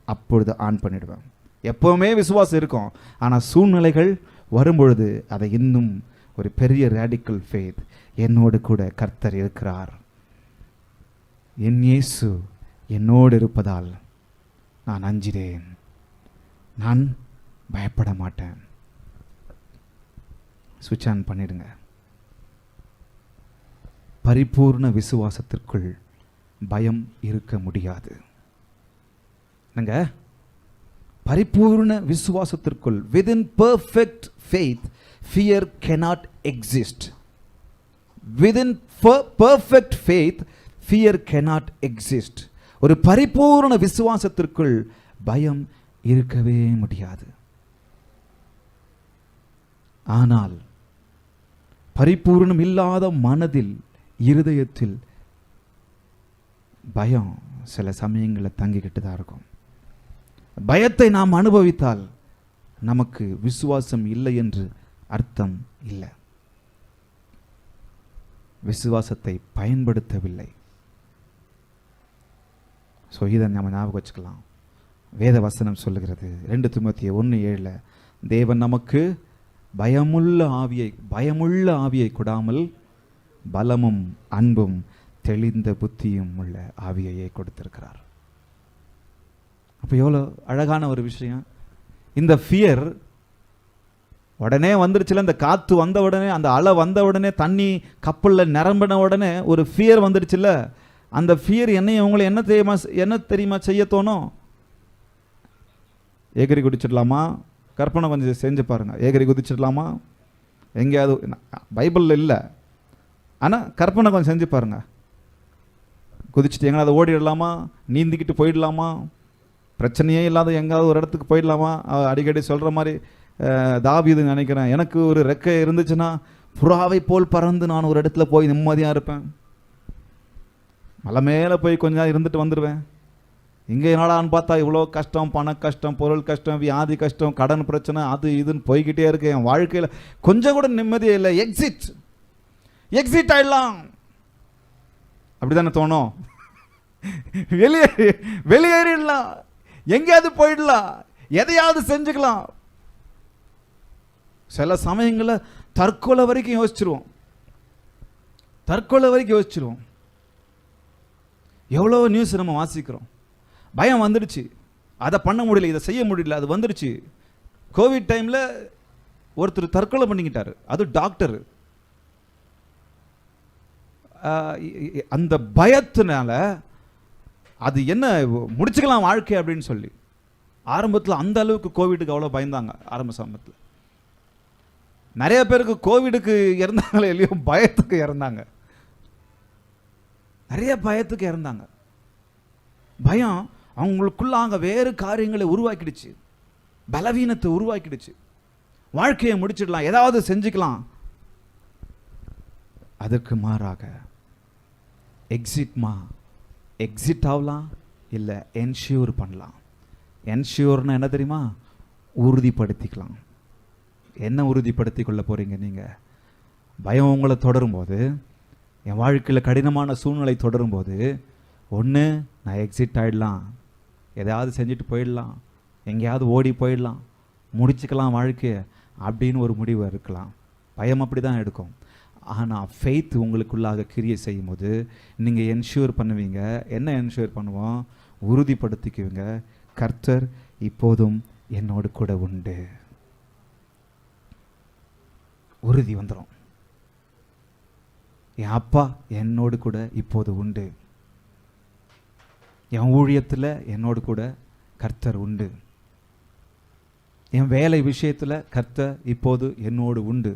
அப்பொழுது ஆன் பண்ணிடுவேன். எப்பவுமே விசுவாசம் இருக்கும், ஆனால் சூழ்நிலைகள் வரும்பொழுது அதை இன்னும் ஒரு பெரிய ரேடிக்கல் ஃபேத். என்னோடு கூட கர்த்தர் இருக்கிறார், என் இயேசு என்னோடு இருப்பதால் நான் அஞ்சிறேன், நான் பயப்பட மாட்டேன். சுவிட்ச் ஆன் பண்ணிடுங்க. பரிபூர்ண விசுவாசத்திற்குள் பயம் இருக்க முடியாது. என்னங்க? பரிபூர்ண விசுவாசத்திற்குள், within perfect faith, fear cannot exist. Within perfect faith, fear cannot exist. ஒரு பரிபூர்ண விசுவாசத்திற்குள் பயம் இருக்கவே முடியாது. ஆனால் பரிபூர்ணம் இல்லாத மனதில், இருதயத்தில் பயம் சில சமயங்களில் தங்கிக்கிட்டு தான் இருக்கும். பயத்தை நாம் அனுபவித்தால் நமக்கு விசுவாசம் இல்லை என்று அர்த்தம் இல்லை. விசுவாசத்தை பயன்படுத்தவில்லை. ஸோ இதை நம்ம ஞாபகம் வச்சுக்கலாம். வேத வசனம் சொல்லுகிறது 2 தீமோத்தேயு 1:7, தேவன் நமக்கு பயமுள்ள ஆவியை கொடாமல் பலமும் அன்பும் தெளிந்த புத்தியும் உள்ள ஆவியையே கொடுத்திருக்கிறார். அப்போ எவ்வளோ அழகான ஒரு விஷயம். இந்த ஃபியர் உடனே வந்துடுச்சுல, இந்த காற்று வந்த உடனே, அந்த அலை வந்த உடனே, தண்ணி கப்பலில் நிரம்பின உடனே ஒரு ஃபியர் வந்துடுச்சுல்ல. அந்த ஃபியர் என்னையும் உங்களை என்ன தெரியுமா செய்ய தோணும்? ஏகரி குதிச்சிடலாமா? கற்பனை கொஞ்சம் செஞ்சு பாருங்க. ஏகரி குதிச்சிடலாமா? எங்கேயாவது பைபிளில் இல்லை, ஆனால் கற்பனை கொஞ்சம் செஞ்சு பாருங்க. குதிச்சுட்டு எங்கேயாவது ஓடிடலாமா? நீந்திக்கிட்டு போயிடலாமா? பிரச்சனையே இல்லாத எங்காவது ஒரு இடத்துக்கு போயிடலாமா? அடிக்கடி சொல்கிற மாதிரி தாவீது நினைக்கிறேன், எனக்கு ஒரு ரெக்கை இருந்துச்சுன்னா புறாவை போல் பறந்து நான் ஒரு இடத்துல போய் நிம்மதியாக இருப்பேன். மலை மேலே போய் கொஞ்ச நேரம் இருந்துட்டு வந்துடுவேன். இங்கே என்னடான்னு பார்த்தா இவ்வளோ கஷ்டம், பண கஷ்டம், பொருள் கஷ்டம், வியாதி கஷ்டம், கடன் பிரச்சனை, அது இதுன்னு போய்கிட்டே இருக்கு. என் வாழ்க்கையில் கொஞ்சம் கூட நிம்மதியே இல்லை. எக்ஸிட் ஆயிடலாம் அப்படி தானே தோணும். வெளியேறிடலாம், எங்கேயாவது போயிடலாம், எதையாவது செஞ்சுக்கலாம். சில சமயங்களில் தற்கொலை வரைக்கும் யோசிச்சிருவோம். எவ்வளோ நியூஸ் நம்ம வாசிக்கிறோம். பயம் வந்துடுச்சு, அதை பண்ண முடியல, இதை செய்ய முடியல, அது வந்துடுச்சு. கோவிட் டைமில் ஒருத்தர் தற்கொலை பண்ணிக்கிட்டாரு, அது டாக்டர். அந்த பயத்தினால அது என்ன முடிச்சுக்கலாம் வாழ்க்கை அப்படின்னு சொல்லி ஆரம்பத்தில் அந்த அளவுக்கு கோவிடுக்கு அவ்வளோ பயந்தாங்க. ஆரம்ப சமயத்தில் நிறைய பேருக்கு கோவிடுக்கு இறந்தாங்களே இல்லையோ, பயத்துக்கு இறந்தாங்க. நிறைய பயத்துக்கு இறந்தாங்க. பயம் அவங்களுக்குள்ள அங்கே வேறு காரியங்களை உருவாக்கிடுச்சு, பலவீனத்தை உருவாக்கிடுச்சு. வாழ்க்கையை முடிச்சிடலாம், ஏதாவது செஞ்சுக்கலாம். அதற்கு மாறாக எக்ஸிட் ஆகலாம், இல்லை என்ஷூர் பண்ணலாம். என்ஷூர்னா என்ன தெரியுமா? உறுதிப்படுத்திக்கலாம். என்ன உறுதிப்படுத்தி கொள்ள போகிறீங்க நீங்கள்? பயம் உங்களை தொடரும்போது, என் வாழ்க்கையில் கடினமான சூழ்நிலை தொடரும்போது, ஒன்று நான் எக்ஸிட் ஆகிடலாம், எதையாவது செஞ்சுட்டு போயிடலாம், எங்கேயாவது ஓடி போயிடலாம், முடிச்சுக்கலாம் வாழ்க்கையை அப்படின்னு ஒரு முடிவு இருக்கலாம். பயம் அப்படி தான் எடுக்கும். ஆனால் ஃபெய்த் உங்களுக்குள்ளாக கிரியை செய்யும் போது நீங்கள் என்ஷூர் பண்ணுவீங்க. என்ன என்ஷூர் பண்ணுவோம்? உறுதிப்படுத்திக்குவீங்க, கர்த்தர் இப்போதும் என்னோடு கூட உண்டு. உறுதி வந்துடும். என் அப்பா என்னோடு கூட இப்போது உண்டு. என் ஊழியத்தில் என்னோடு கூட கர்த்தர் உண்டு. என் வேலை விஷயத்தில் கர்த்தர் இப்போது என்னோடு உண்டு.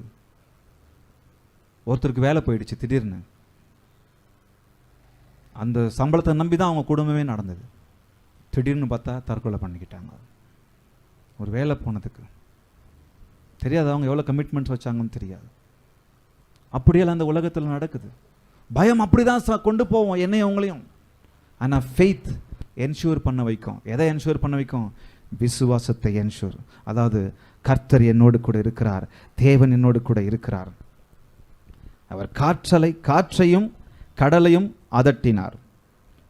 ஒருத்தருக்கு வேலை போயிடுச்சு திடீர்னு. அந்த சம்பளத்தை நம்பி தான் அவங்க குடும்பமே நடந்தது. திடீர்னு பார்த்தா தற்கொலை பண்ணிக்கிட்டாங்க. ஒரு வேலை போனதுக்கு தெரியாது அவங்க எவ்வளோ கமிட்மெண்ட்ஸ் வச்சாங்கன்னு தெரியாது. அப்படியெல்லாம் அந்த உலகத்தில் நடக்குது. பயம் அப்படி தான் கொண்டு போவோம் என்னையும் உங்களையும். ஆனால் ஃபெய்த் என்ஷூர் பண்ண வைக்கும். எதை என்ஷூர் பண்ண வைக்கும்? விசுவாசத்தை என்ஷூர். அதாவது கர்த்தர் என்னோடு கூட இருக்கிறார், தேவன் என்னோடு கூட இருக்கிறார். அவர் காற்றையும் கடலையும் அதட்டினார்,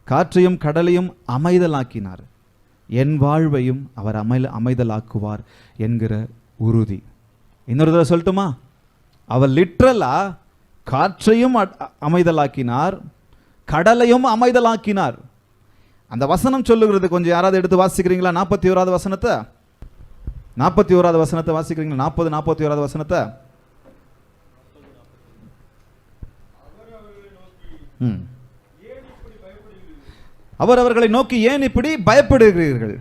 காற்றையும் கடலையும் அமைதலாக்கினார், என் வாழ்வையும் அவர் அமைதலாக்குவார் என்கிற உறுதி. இன்னொரு தடவை சொல்லட்டுமா? அவர் லிட்ரலா காற்றையும் அமைதலாக்கினார், கடலையும் அமைதலாக்கினார். அந்த வசனம் சொல்லுகிறது. கொஞ்சம் யாராவது எடுத்து வாசிக்கிறீங்களா? 41வது வசனத்தை, 41வது வசனத்தை வாசிக்கிறீங்களா? 40-41வது வசனத்தை. அவர் அவர்களை நோக்கி ஏன் இப்படி பயப்படுகிறீர்கள்?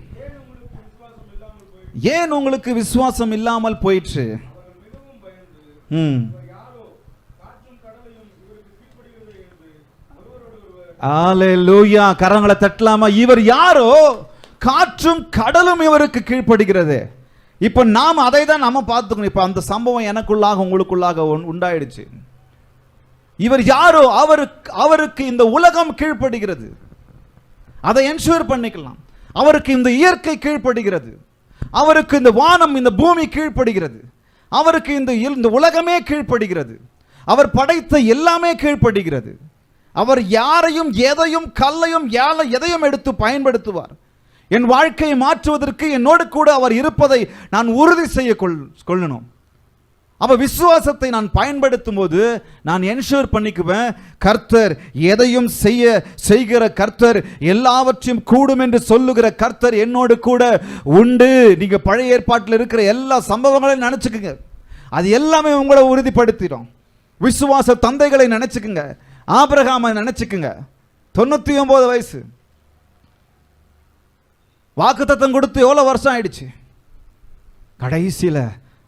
ஏன் உங்களுக்கு விசுவாசம் இல்லாமல் போயிற்று? அல்லேலூயா. கரங்களை தட்டலாமா? இவர் யாரோ, காற்றும் கடலும் இவருக்கு கீழ்ப்படுகிறது. இப்ப நாம் அதை தான் நம்ம பார்த்துக்கணும். இப்ப அந்த சம்பவம் எனக்குள்ளாக உங்களுக்குள்ளாக உண்டாயிடுச்சு. இவர் யாரோ, அவருக்கு இந்த உலகம் கீழ்ப்படுகிறது. அதை என்ஷூர் பண்ணிக்கலாம். அவருக்கு இந்த இயற்கை கீழ்ப்படுகிறது, அவருக்கு இந்த வானம் இந்த பூமி கீழ்ப்படுகிறது, அவருக்கு இந்த உலகமே கீழ்ப்படுகிறது, அவர் படைத்த எல்லாமே கீழ்ப்படுகிறது. அவர் யாரையும் எதையும் கல்லையும் எதையும் எடுத்து பயன்படுத்துவார். என் வாழ்க்கையை மாற்றுவதற்கு என்னோடு கூட அவர் இருப்பதை நான் உறுதி செய்ய கொள்ளணும். அப்ப விசுவாசத்தை நான் பயன்படுத்தும் போது நான் என்ஷூர் பண்ணிக்குவேன், கர்த்தர் எதையும் செய்கிற கர்த்தர், எல்லாவற்றையும் கூடும் என்று சொல்லுகிற கர்த்தர் என்னோடு கூட உண்டு. நீங்க பழைய ஏற்பாட்டில் இருக்கிற எல்லா சம்பவங்களையும் நினைச்சுக்குங்க, அது எல்லாமே உங்களை உறுதிப்படுத்திடும். விசுவாச தந்தைகளை நினைச்சுக்குங்க, ஆபிரகாமை நினைச்சுக்குங்க. 99 வயசு, வாக்குத்தத்தம் கொடுத்து எவ்வளவு வருஷம் ஆயிடுச்சு, கடைசியில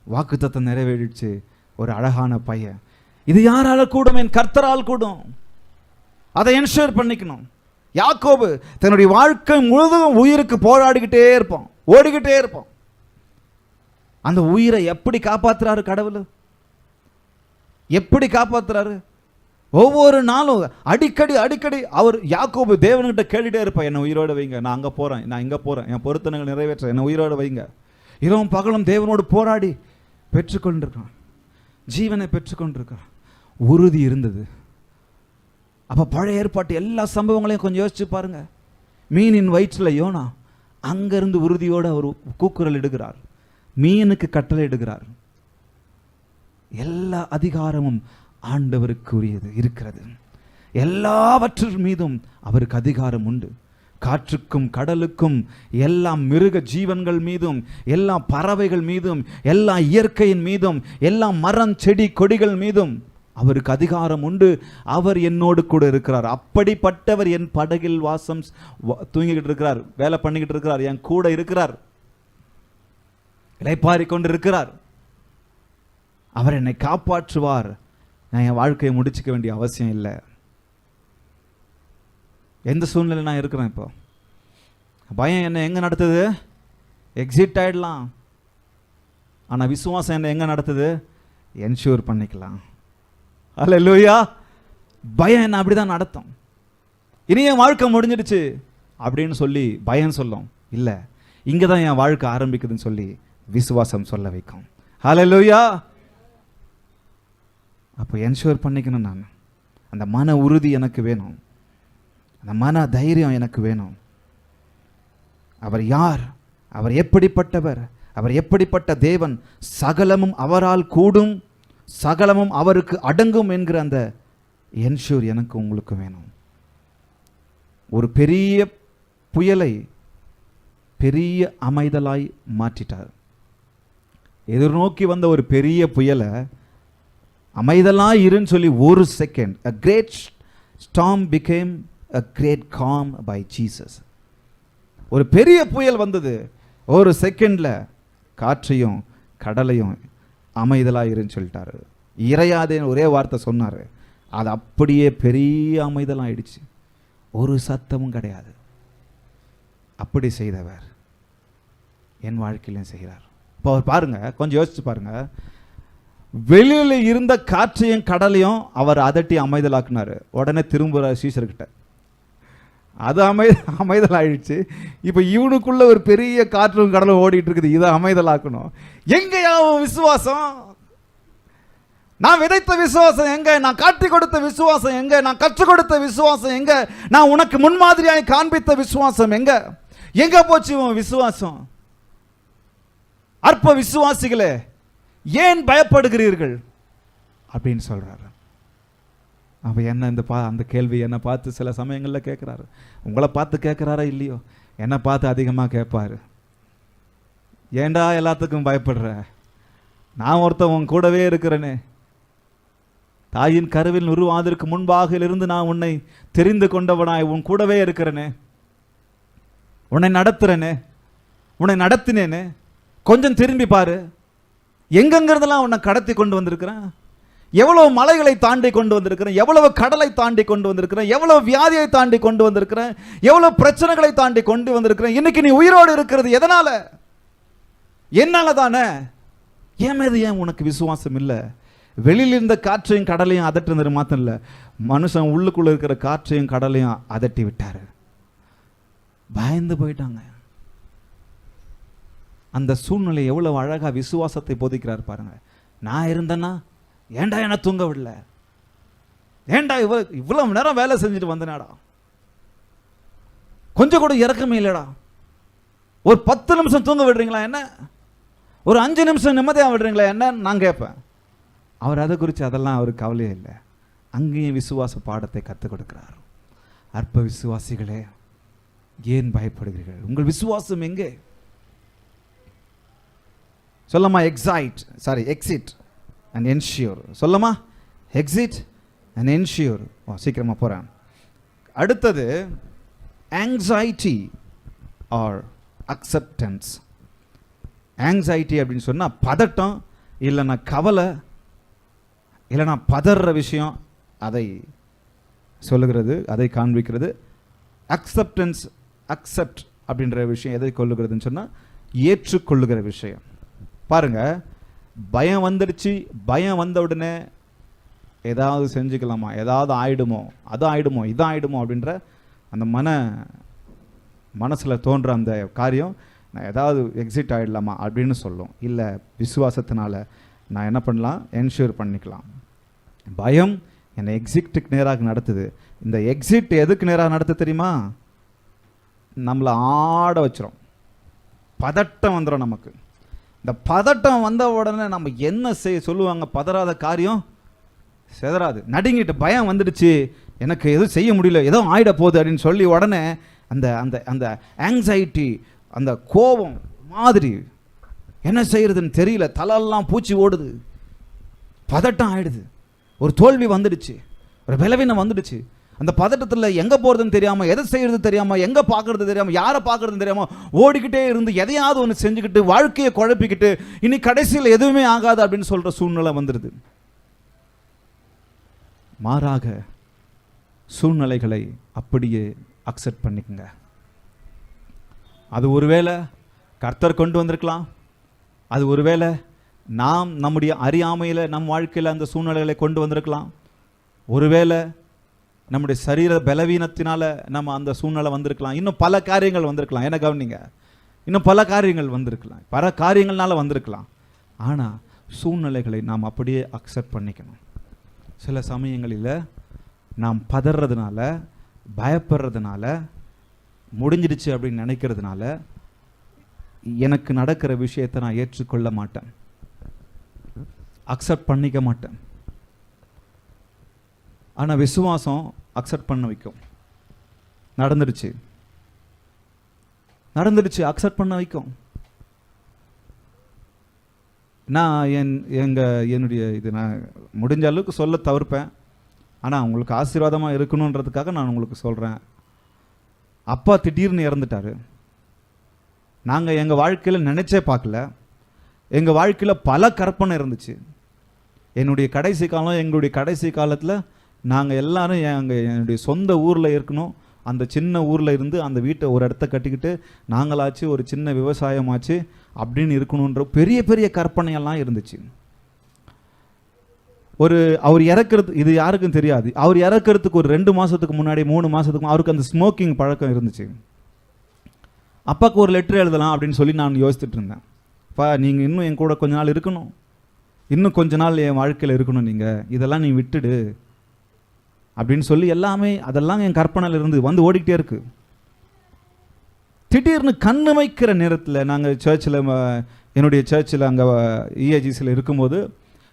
வாக்குத்தத்தம் நிறைவேறிடுச்சு. ஒரு அழகான பையன். இது யாரால கூடும்? என் கர்த்தரால் கூடும். அதை என்ஷூர் பண்ணிக்கணும். யாக்கோபு தன்னுடைய வாழ்க்கை முழுவதும் உயிருக்கு போராடிக்கிட்டே இருப்பான், ஓடிக்கிட்டே இருப்பான். அந்த உயிரை எப்படி காப்பாத்துறாரு கடவுள்? எப்படி காப்பாத்துறாரு? ஒவ்வொரு நாளும் அடிக்கடி அவர் யாக்கோபு தேவன்கிட்ட கேட்டுட்டே இருப்பான், என்னை உயிரோட வைங்க, நான் அங்கே போகிறேன், நான் இங்கே போகிறேன், என் பொருத்தனைகள் நிறைவேற்ற என்னை உயிரோட வைங்க. இரவும் பகலும் தேவனோடு போராடி பெற்றுக்கொண்டிருக்கான், ஜீவனை பெற்றுக்கொண்டிருக்கான். உறுதி இருந்தது. அப்போ பழைய ஏற்பாட்டு எல்லா சம்பவங்களையும் கொஞ்சம் யோசிச்சு பாருங்க. மீனின் வயிற்றில் யோனா, அங்கிருந்து உறுதியோடு அவர் கூக்குரல் இடுகிறார், மீனுக்கு கட்டளை இடுகிறார். எல்லா அதிகாரமும் ஆண்டவருக்கு உரியது இருக்கிறது. எல்லாவற்றின் மீதும் அவருக்கு அதிகாரம் உண்டு. காற்றுக்கும் கடலுக்கும், எல்லா மிருக ஜீவன்கள் மீதும், எல்லா பறவைகள் மீதும், எல்லா இயற்கையின் மீதும், எல்லா மரம் செடி கொடிகள் மீதும் அவருக்கு அதிகாரம் உண்டு. அவர் என்னோடு கூட இருக்கிறார். அப்படிப்பட்டவர் என் படகில் வாசம் தூங்கிக்கிட்டு இருக்கிறார், வேலை பண்ணிக்கிட்டு இருக்கிறார், என் கூட இருக்கிறார், இளைப்பாரி கொண்டு இருக்கிறார். அவர் என்னை காப்பாற்றுவார். நான் என் வாழ்க்கையை முடிச்சுக்க வேண்டிய அவசியம் இல்லை. எந்த சூழ்நிலை நான் இருக்கிறேன் இப்போ, பயம் என்ன எங்கே நடத்துது? எக்ஸிட் ஆகிடலாம். ஆனால் விசுவாசம் என்ன எங்கே நடத்துது? என்ஷூர் பண்ணிக்கலாம். அல்லேலூயா. பயம் என்ன அப்படி தான் நடத்தும். இனி என் வாழ்க்கை முடிஞ்சிடுச்சு, அப்படின்னு சொல்லி பயம் சொல்லும். இல்லை, இங்கே தான் என் வாழ்க்கை ஆரம்பிக்குதுன்னு சொல்லி விசுவாசம் சொல்ல வைக்கும். ஹல்லேலூயா. அப்போ என்ஷூர் பண்ணிக்கணும். நான் அந்த மன உறுதி எனக்கு வேணும், அந்த மன தைரியம் எனக்கு வேணும். அவர் யார், அவர் எப்படிப்பட்டவர், அவர் எப்படிப்பட்ட தேவன், சகலமும் அவரால் கூடும், சகலமும் அவருக்கு அடங்கும் என்கிற அந்த என்ஷூர் எனக்கு உங்களுக்கு வேணும். ஒரு பெரிய புயலை பெரிய அமைதலாய் மாற்றிட்டார். எதிர்நோக்கி வந்த ஒரு பெரிய புயலை அமைதலாய் இருன்னு சொல்லி ஒரு second, a great storm became a great calm by Jesus. ஒரு பெரிய புயல் வந்தது, ஒரு செகண்ட்ல காற்றையும் கடலையும் அமைதலாய் இருன்னு சொல்லிட்டாரு. இறையாதேன்னு ஒரே வார்த்தை சொன்னார், அது அப்படியே பெரிய அமைதலாயிடுச்சு, ஒரு சத்தமும் கிடையாது. அப்படி செய்தவர் என் வாழ்க்கையிலும் செய்கிறார். இப்போ அவர் பாருங்க, கொஞ்சம் யோசிச்சு பாருங்க. வெளியில் இருந்த காற்றையும் கடலையும் அவர் அதட்டி அமைதலாக்குனாரு. உடனே திரும்புகிறார் சீஷர்கிட்ட, அது அமைதல் ஆயிடுச்சு. இப்போ இவனுக்குள்ள ஒரு பெரிய காற்றும் கடலும் ஓடிட்டு இருக்குது, இதை அமைதலாக்கணும். எங்கயா விசுவாசம்? நான் விதைத்த விசுவாசம் எங்க? நான் காட்டி கொடுத்த விசுவாசம் எங்க? நான் கற்றுக் கொடுத்த விசுவாசம் எங்க? நான் உனக்கு முன்மாதிரியாய் காண்பித்த விசுவாசம் எங்க? எங்க போச்சு உன் விசுவாசம்? அற்ப விசுவாசிகளே, ஏன் பயப்படுகிறீர்கள் அப்படின்னு சொல்றாரு. அப்ப என்ன அந்த கேள்வி என்ன பார்த்து சில சமயங்களில் கேட்கிறாரு. உங்களை பார்த்து கேட்கிறாரா இல்லையோ, என்னை பார்த்து அதிகமாக கேட்பாரு. ஏண்டா எல்லாத்துக்கும் பயப்படுற? நான் ஒருத்தன் உன் கூடவே இருக்கிறேனே. தாயின் கருவில் உருவாவதற்கு முன்பாக இருந்து நான் உன்னை தெரிந்து கொண்டவனாய் உன் கூடவே இருக்கிறேனே, உன்னை நடத்துறேனே, உன்னை நடத்தினேனே. கொஞ்சம் திரும்பி பாரு, எங்கெங்கிறதெல்லாம் உன்னை கடத்தி கொண்டு வந்திருக்கிறேன். எவ்வளவு மலைகளை தாண்டி கொண்டு வந்திருக்கிறேன், எவ்வளவு கடலை தாண்டி கொண்டு வந்திருக்கிறேன், எவ்வளவு வியாதியை தாண்டி கொண்டு வந்திருக்கிறேன், எவ்வளவு பிரச்சனைகளை தாண்டி கொண்டு வந்திருக்கிறேன். இன்னைக்கு நீ உயிரோடு இருக்கிறது எதனால? என்னால தானே. ஏன் மீது ஏன் உனக்கு விசுவாசம் இல்லை? வெளியில் இருந்த காற்றையும் கடலையும் அதட்டுறது மாத்திரம் இல்லை, மனுஷன் உள்ளுக்குள்ள இருக்கிற காற்றையும் கடலையும் அதட்டி விட்டாரு. பயந்து போயிட்டாங்க. அந்த சூழ்நிலை எவ்வளவு அழகா விசுவாசத்தை போதிக்கிறார் பாருங்க. நான் இருந்தேன்னா ஏண்டா என்ன தூங்க விடல, ஏண்டா இவ்வளவு நேரம் வேலை செஞ்சுட்டு வந்தனாடா, கொஞ்சம் கூட இறக்கமே இல்லடா, ஒரு 10 நிமிஷம் தூங்க விடுறீங்களா என்ன, ஒரு 5 நிமிஷம் நிம்மதியாக விடுறீங்களா என்ன நான் கேட்பேன். அவர் அதை குறித்து அதெல்லாம் அவருக்கு கவலையே இல்லை. அங்கேயும் விசுவாச பாடத்தை கற்றுக் கொடுக்கிறார். அற்ப விசுவாசிகளே, ஏன் பயப்படுகிறீர்கள்? உங்கள் விசுவாசம் எங்கே? சொல்லமா? Exit and ensure. சொல்லமா? Exit and ensure. சீக்கிரமா போறேன். அடுத்தது ஆங்ஸைட்டி ஆர் அக்செப்டன்ஸ். ஆங்ஸைட்டி அப்படின்னு சொன்னா பதட்டம், இல்லைன்னா கவலை, இல்லைன்னா பதற விஷயம், அதை சொல்லுகிறது, அதை காண்பிக்கிறது. அக்செப்ட் அப்படின்ற விஷயம் எதை கொள்ளுகிறதுன்னு சொன்னா ஏற்றுக்கொள்ளுகிற விஷயம். பாருங்க, பயம் வந்துடுச்சு, பயம் வந்த உடனே ஏதாவது செஞ்சுக்கலாமா, ஏதாவது ஆயிடுமோ, அது ஆயிடுமோ, இது ஆயிடுமோ அப்படின்ற அந்த மனசில் தோன்ற அந்த காரியம், நான் ஏதாவது எக்ஸிட் ஆகிடலாமா அப்படின்னு சொல்லும். இல்லை, விசுவாசத்தினால நான் என்ன பண்ணலாம், என்ஷூர் பண்ணிக்கலாம். பயம் என்னை எக்ஸிட்டுக்கு நேராக நடத்துது. இந்த எக்ஸிட் எதுக்கு நேராக நடத்து தெரியுமா? நம்மளை ஆட வச்சிரும், பதட்டம் வந்துடும் நமக்கு. இந்த பதட்டம் வந்த உடனே நம்ம என்ன சொல்லுவாங்க, பதறாத காரியம் செதறாது. நடுங்கிட்டு பயம் வந்துடுச்சு, எனக்கு எதுவும் செய்ய முடியல, ஏதோ ஆயிட போகுது அப்படின்னு சொல்லி உடனே அந்த அந்த அந்த ஆங்ஸைட்டி, அந்த கோபம் மாதிரி என்ன செய்யறதுன்னு தெரியல, தலையெல்லாம் பூச்சி ஓடுது, பதட்டம் ஆயிடுது. ஒரு தோல்வி வந்துடுச்சு, ஒரு பலவீனம் வந்துடுச்சு. அந்த பதட்டத்தில் எங்கே போகிறதுன்னு தெரியாமல், எதை செய்யறது தெரியாமல், எங்கே பார்க்கறது தெரியாமல், யாரை பார்க்கறதுன்னு தெரியாமல் ஓடிக்கிட்டே இருந்து எதையாவது ஒன்று செஞ்சுக்கிட்டு வாழ்க்கையை குழப்பிக்கிட்டு இனி கடைசியில் எதுவுமே ஆகாது அப்படின்னு சொல்கிற சூழ்நிலை வந்துடுது. மாறாக சூழ்நிலைகளை அப்படியே அக்செப்ட் பண்ணிக்கங்க. அது ஒருவேளை கர்த்தர் கொண்டு வந்திருக்கலாம், அது ஒருவேளை நாம் நம்முடைய அறியாமையில் நம் வாழ்க்கையில் அந்த சூழ்நிலைகளை கொண்டு வந்திருக்கலாம், ஒருவேளை நம்முடைய சரீர பலவீனத்தினால நம்ம அந்த சூழ்நிலை வந்திருக்கலாம். இன்னும் பல காரியங்கள் வந்திருக்கலாம். என்ன கவனிங்க, இன்னும் பல காரியங்கள் வந்திருக்கலாம், பல காரியங்கள்னால வந்திருக்கலாம். ஆனால் சூழ்நிலைகளை நாம் அப்படியே அக்செப்ட் பண்ணிக்கணும். சில சமயங்களில் நாம் பதறதுனால, பயப்படுறதுனால, முடிஞ்சிடுச்சு அப்படின்னு நினைக்கிறதுனால எனக்கு நடக்கிற விஷயத்தை நான் ஏற்றுக்கொள்ள மாட்டேன், அக்செப்ட் பண்ணிக்க மாட்டேன். ஆனால் விசுவாசம் அக்செப்ட் பண்ண வைக்கும். நடந்துடுச்சு அக்செப்ட் பண்ண வைக்கும். நான் என்னுடைய இது நான் முடிஞ்ச அளவுக்கு சொல்ல தவிர்ப்பேன். ஆனால் உங்களுக்கு ஆசீர்வாதமாக இருக்கணுன்றதுக்காக நான் உங்களுக்கு சொல்கிறேன். அப்பா திடீர்னு இறந்துட்டார். நாங்கள் எங்கள் வாழ்க்கையில் நினச்சே பார்க்கல. எங்கள் வாழ்க்கையில் பல கற்பனை இருந்துச்சு. எங்களுடைய கடைசி காலத்தில் நாங்கள் எல்லாரும் என்னுடைய சொந்த ஊரில் இருக்கணும். அந்த சின்ன ஊரில் இருந்து அந்த வீட்டை ஒரு இடத்த கட்டிக்கிட்டு நாங்களாச்சு ஒரு சின்ன விவசாயமாச்சு அப்படின்னு இருக்கணுன்ற பெரிய பெரிய கற்பனையெல்லாம் இருந்துச்சு. அவர் இறக்கிறது இது யாருக்கும் தெரியாது. அவர் இறக்கிறதுக்கு ஒரு 2 மாதத்துக்கு முன்னாடி 3 மாதத்துக்கு அவருக்கு அந்த ஸ்மோக்கிங் பழக்கம் இருந்துச்சு. அப்பாவுக்கு ஒரு லெட்டர் எழுதலாம் அப்படின்னு சொல்லி நான் யோசிச்சுட்டு இருந்தேன். அப்பா, நீங்கள் இன்னும் என் கூட கொஞ்ச நாள் இருக்கணும், இன்னும் கொஞ்ச நாள் என் வாழ்க்கையில் இருக்கணும், நீங்கள் இதெல்லாம் நீ விட்டுடு அப்படின்னு சொல்லி அதெல்லாம் என் கற்பனையில் இருந்து வந்து ஓடிக்கிட்டே இருக்கு. திடீர்னு கண்ணுமைக்கிற நேரத்தில் நாங்கள் என்னுடைய சர்ச்சில் அங்கே இஏஜிசியில் இருக்கும்போது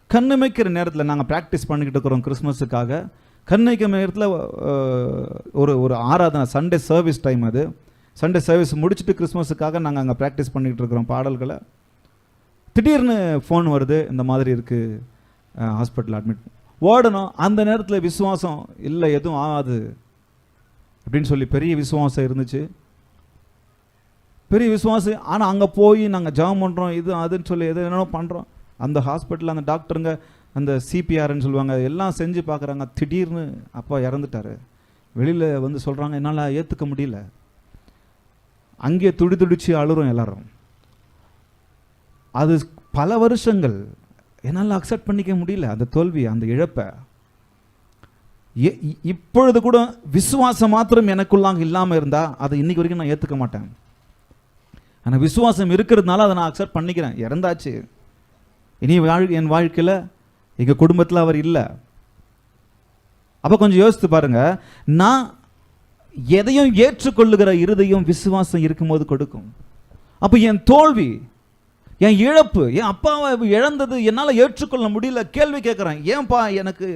கண்ணுமைக்கிற நேரத்தில் நாங்கள் ப்ராக்டிஸ் பண்ணிக்கிட்டு இருக்கிறோம் கிறிஸ்மஸுக்காக. கண்ணுமைக்கிற நேரத்தில் ஒரு ஆராதனை, சண்டே சர்வீஸ் டைம். அது சண்டே சர்வீஸ் முடிச்சுட்டு கிறிஸ்மஸுக்காக நாங்கள் அங்கே ப்ராக்டிஸ் பண்ணிக்கிட்டு இருக்கிறோம் பாடல்களை. திடீர்னு ஃபோன் வருது, இந்த மாதிரி இருக்குது, ஹாஸ்பிட்டல் அட்மிட். ஓடணும். அந்த நேரத்தில் விசுவாசம் இல்லை, எதுவும் ஆகாது அப்படின்னு சொல்லி பெரிய விசுவாசம் இருந்துச்சு, பெரிய விசுவாசம். ஆனால் அங்கே போய் நாங்கள் ஜெபம் பண்ணுறோம், இது அதுன்னு சொல்லி எது என்னென்ன பண்ணுறோம். அந்த ஹாஸ்பிட்டலில் அந்த டாக்டருங்க அந்த சிபிஆர்ன்னு சொல்லுவாங்க, எல்லாம் செஞ்சு பார்க்குறாங்க. திடீர்னு அப்பா இறந்துட்டார். வெளியில் வந்து சொல்கிறாங்க, என்னால் ஏற்றுக்க முடியல. அங்கேயே துடிச்சு அழுறோம் எல்லாரும். அது பல வருஷங்கள் என்னால் அக்செப்ட் பண்ணிக்க முடியல அந்த தோல்வி, அந்த இழப்பை. இப்பொழுது கூட விசுவாசம் மாத்திரம் எனக்குள்ளாக இல்லாமல் இருந்தால் அதை இன்னைக்கு வரைக்கும் நான் ஏற்றுக்க மாட்டேன். ஆனால் விசுவாசம் இருக்கிறதுனால அதை நான் அக்செப்ட் பண்ணிக்கிறேன். இறந்தாச்சு, இனி என் வாழ்க்கையில் எங்கள் குடும்பத்தில் அவர் இல்லை. அப்போ கொஞ்சம் யோசித்து பாருங்க, நான் எதையும் ஏற்றுக்கொள்ளுகிற இருதயம் விசுவாசம் இருக்கும்போது கொடுக்கும். அப்போ என் தோல்வி, என் இழப்பு, என் அப்பாவை இழந்தது என்னால் ஏற்றுக்கொள்ள முடியல. கேள்வி கேட்குறேன், ஏன்பா எனக்கு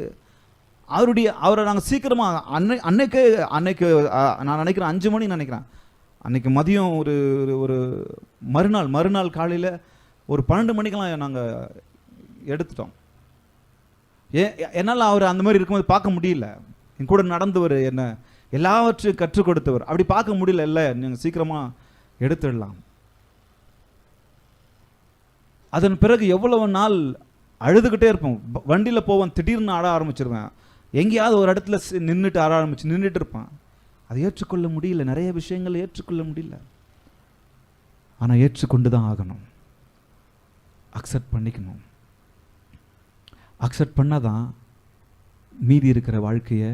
அவரை நாங்கள் சீக்கிரமாக அன்னைக்கு நான் நினைக்கிறேன் 5 மணி நினைக்கிறேன், அன்னைக்கு மதியம் ஒரு மறுநாள் காலையில் ஒரு 12 மணிக்கெல்லாம் நாங்கள் எடுத்துட்டோம். என்னால் அவர் அந்த மாதிரி இருக்கும்போது பார்க்க முடியல. என் கூட நடந்தவர், என்ன எல்லாவற்றையும் கற்றுக் கொடுத்தவர், அப்படி பார்க்க முடியல. இல்லை, நீங்கள் சீக்கிரமாக எடுத்துடலாம். அதன் பிறகு எவ்வளவு நாள் அழுதுகிட்டே இருப்போம். வண்டியில் போவேன், திடீர்னு ஆட ஆரம்பிச்சிருவேன். எங்கேயாவது ஒரு இடத்துல நின்றுட்டு இருப்பான். அதை ஏற்றுக்கொள்ள முடியல, நிறைய விஷயங்கள் ஏற்றுக்கொள்ள முடியல. ஆனால் ஏற்றுக்கொண்டு தான் ஆகணும், அக்செப்ட் பண்ணிக்கணும். அக்செப்ட் பண்ணாதான் மீதி இருக்கிற வாழ்க்கையை,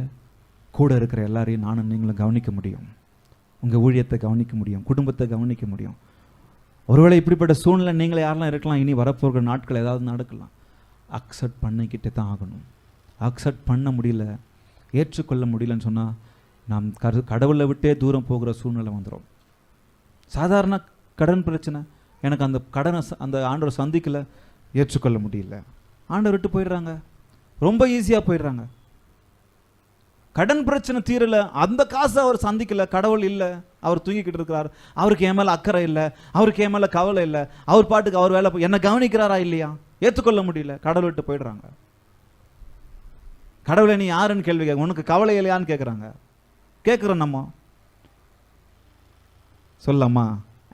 கூட இருக்கிற எல்லாரையும் நானும் நீங்களும் கவனிக்க முடியும். உங்கள் ஊழியத்தை கவனிக்க முடியும், குடும்பத்தை கவனிக்க முடியும். ஒருவேளை இப்படிப்பட்ட சூழ்நிலை நீங்களே யாரெல்லாம் இருக்கலாம், இனி வரப்போகிற நாட்கள் ஏதாவது நடக்கலாம். அக்செப்ட் பண்ணிக்கிட்டே தான் ஆகணும். அக்செப்ட் பண்ண முடியல, ஏற்றுக்கொள்ள முடியலன்னு சொன்னால் நாம் கடவுளை விட்டே தூரம் போகிற சூழ்நிலை வந்துடும். சாதாரண கடன் பிரச்சனை, எனக்கு அந்த கடனை அந்த ஆண்டவர் சந்திக்கலை, ஏற்றுக்கொள்ள முடியல, ஆண்டவர் விட்டு போயிடுறாங்க, ரொம்ப ஈஸியாக போயிடுறாங்க. கடன் பிரச்சனை தீரல, அந்த காசை அவர் சந்திக்கல, கடவுள் இல்லை, அவர் தூங்கிக்கிட்டு இருக்கிறார், அவருக்கு என் மேலே அக்கறை இல்லை, அவருக்கு என் மேலே கவலை இல்லை, அவர் பாட்டுக்கு அவர் வேலை என்ன கவனிக்கிறாரா இல்லையா, ஏற்றுக்கொள்ள முடியல, கடவுள் விட்டு போயிடுறாங்க. கடவுளை நீ யாருன்னு கேள்வி கேட்க, உனக்கு கவலை இல்லையான்னு கேட்குறாங்க. கேட்குறோம் நம்ம, சொல்லம்மா,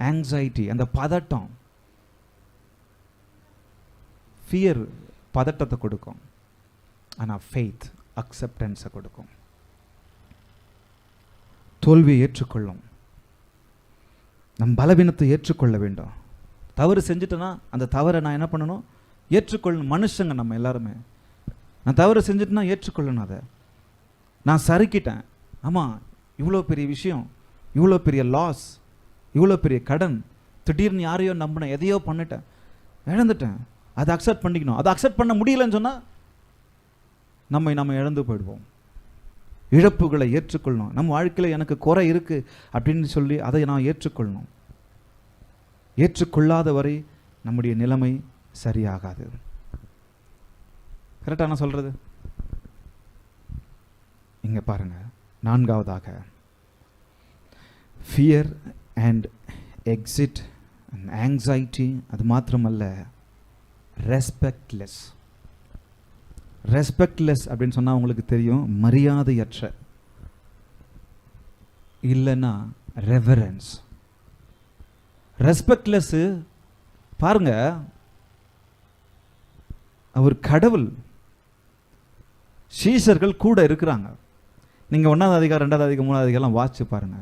ஆங்ஸைட்டி, அந்த பதட்டம், ஃபியர் பதட்டத்தை கொடுக்கும். ஆனால் ஃபெய்த் அக்செப்டன்ஸை கொடுக்கும். தோல்வியை ஏற்றுக்கொள்ளும், நம் பலவீனத்தை ஏற்றுக்கொள்ள வேண்டும். தவறு செஞ்சுட்டேன்னா அந்த தவறை நான் என்ன பண்ணணும், ஏற்றுக்கொள்ளணும். மனுஷங்க நம்ம எல்லாருமே, நான் தவறு செஞ்சுட்டேன்னா ஏற்றுக்கொள்ளணும். அதை நான் சறுக்கிட்டேன். ஆமாம், இவ்வளோ பெரிய விஷயம், இவ்வளோ பெரிய லாஸ், இவ்வளோ பெரிய கடன், திடீர்னு யாரையோ நம்பினேன், எதையோ பண்ணிட்டேன், இழந்துட்டேன். அதை அக்செப்ட் பண்ணிக்கணும். அதை அக்செப்ட் பண்ண முடியலன்னு சொன்னால் நம்ம இழந்து போயிடுவோம். இழப்புகளை ஏற்றுக்கொள்ளணும். நம்ம வாழ்க்கையில் எனக்கு குறை இருக்குது அப்படின்னு சொல்லி அதை நான் ஏற்றுக்கொள்ளணும். ஏற்றுக்கொள்ளாத வரை நம்முடைய நிலைமை சரியாகாது. கரெக்டாக நான் சொல்கிறது? இங்கே பாருங்க, நான்காவதாக fear and exit and anxiety. அது மாத்திரமல்ல, ரெஸ்பெக்ட்லெஸ். ரெஸ்பெக்ட்லெஸ் அப்படின்னு சொன்னால் உங்களுக்கு தெரியும், மரியாதையற்ற, இல்லைன்னா ரெவரன்ஸ். ரெஸ்பெக்ட்லெஸ்ஸு பாருங்க, அவர் கடவுள், சீஷர்கள் கூட இருக்கிறாங்க. நீங்கள் 1ஆவது அதிகாரம் 2ஆவது அதிகாரம் 3ஆவது அதிகாரம் வாசிச்சு பாருங்க.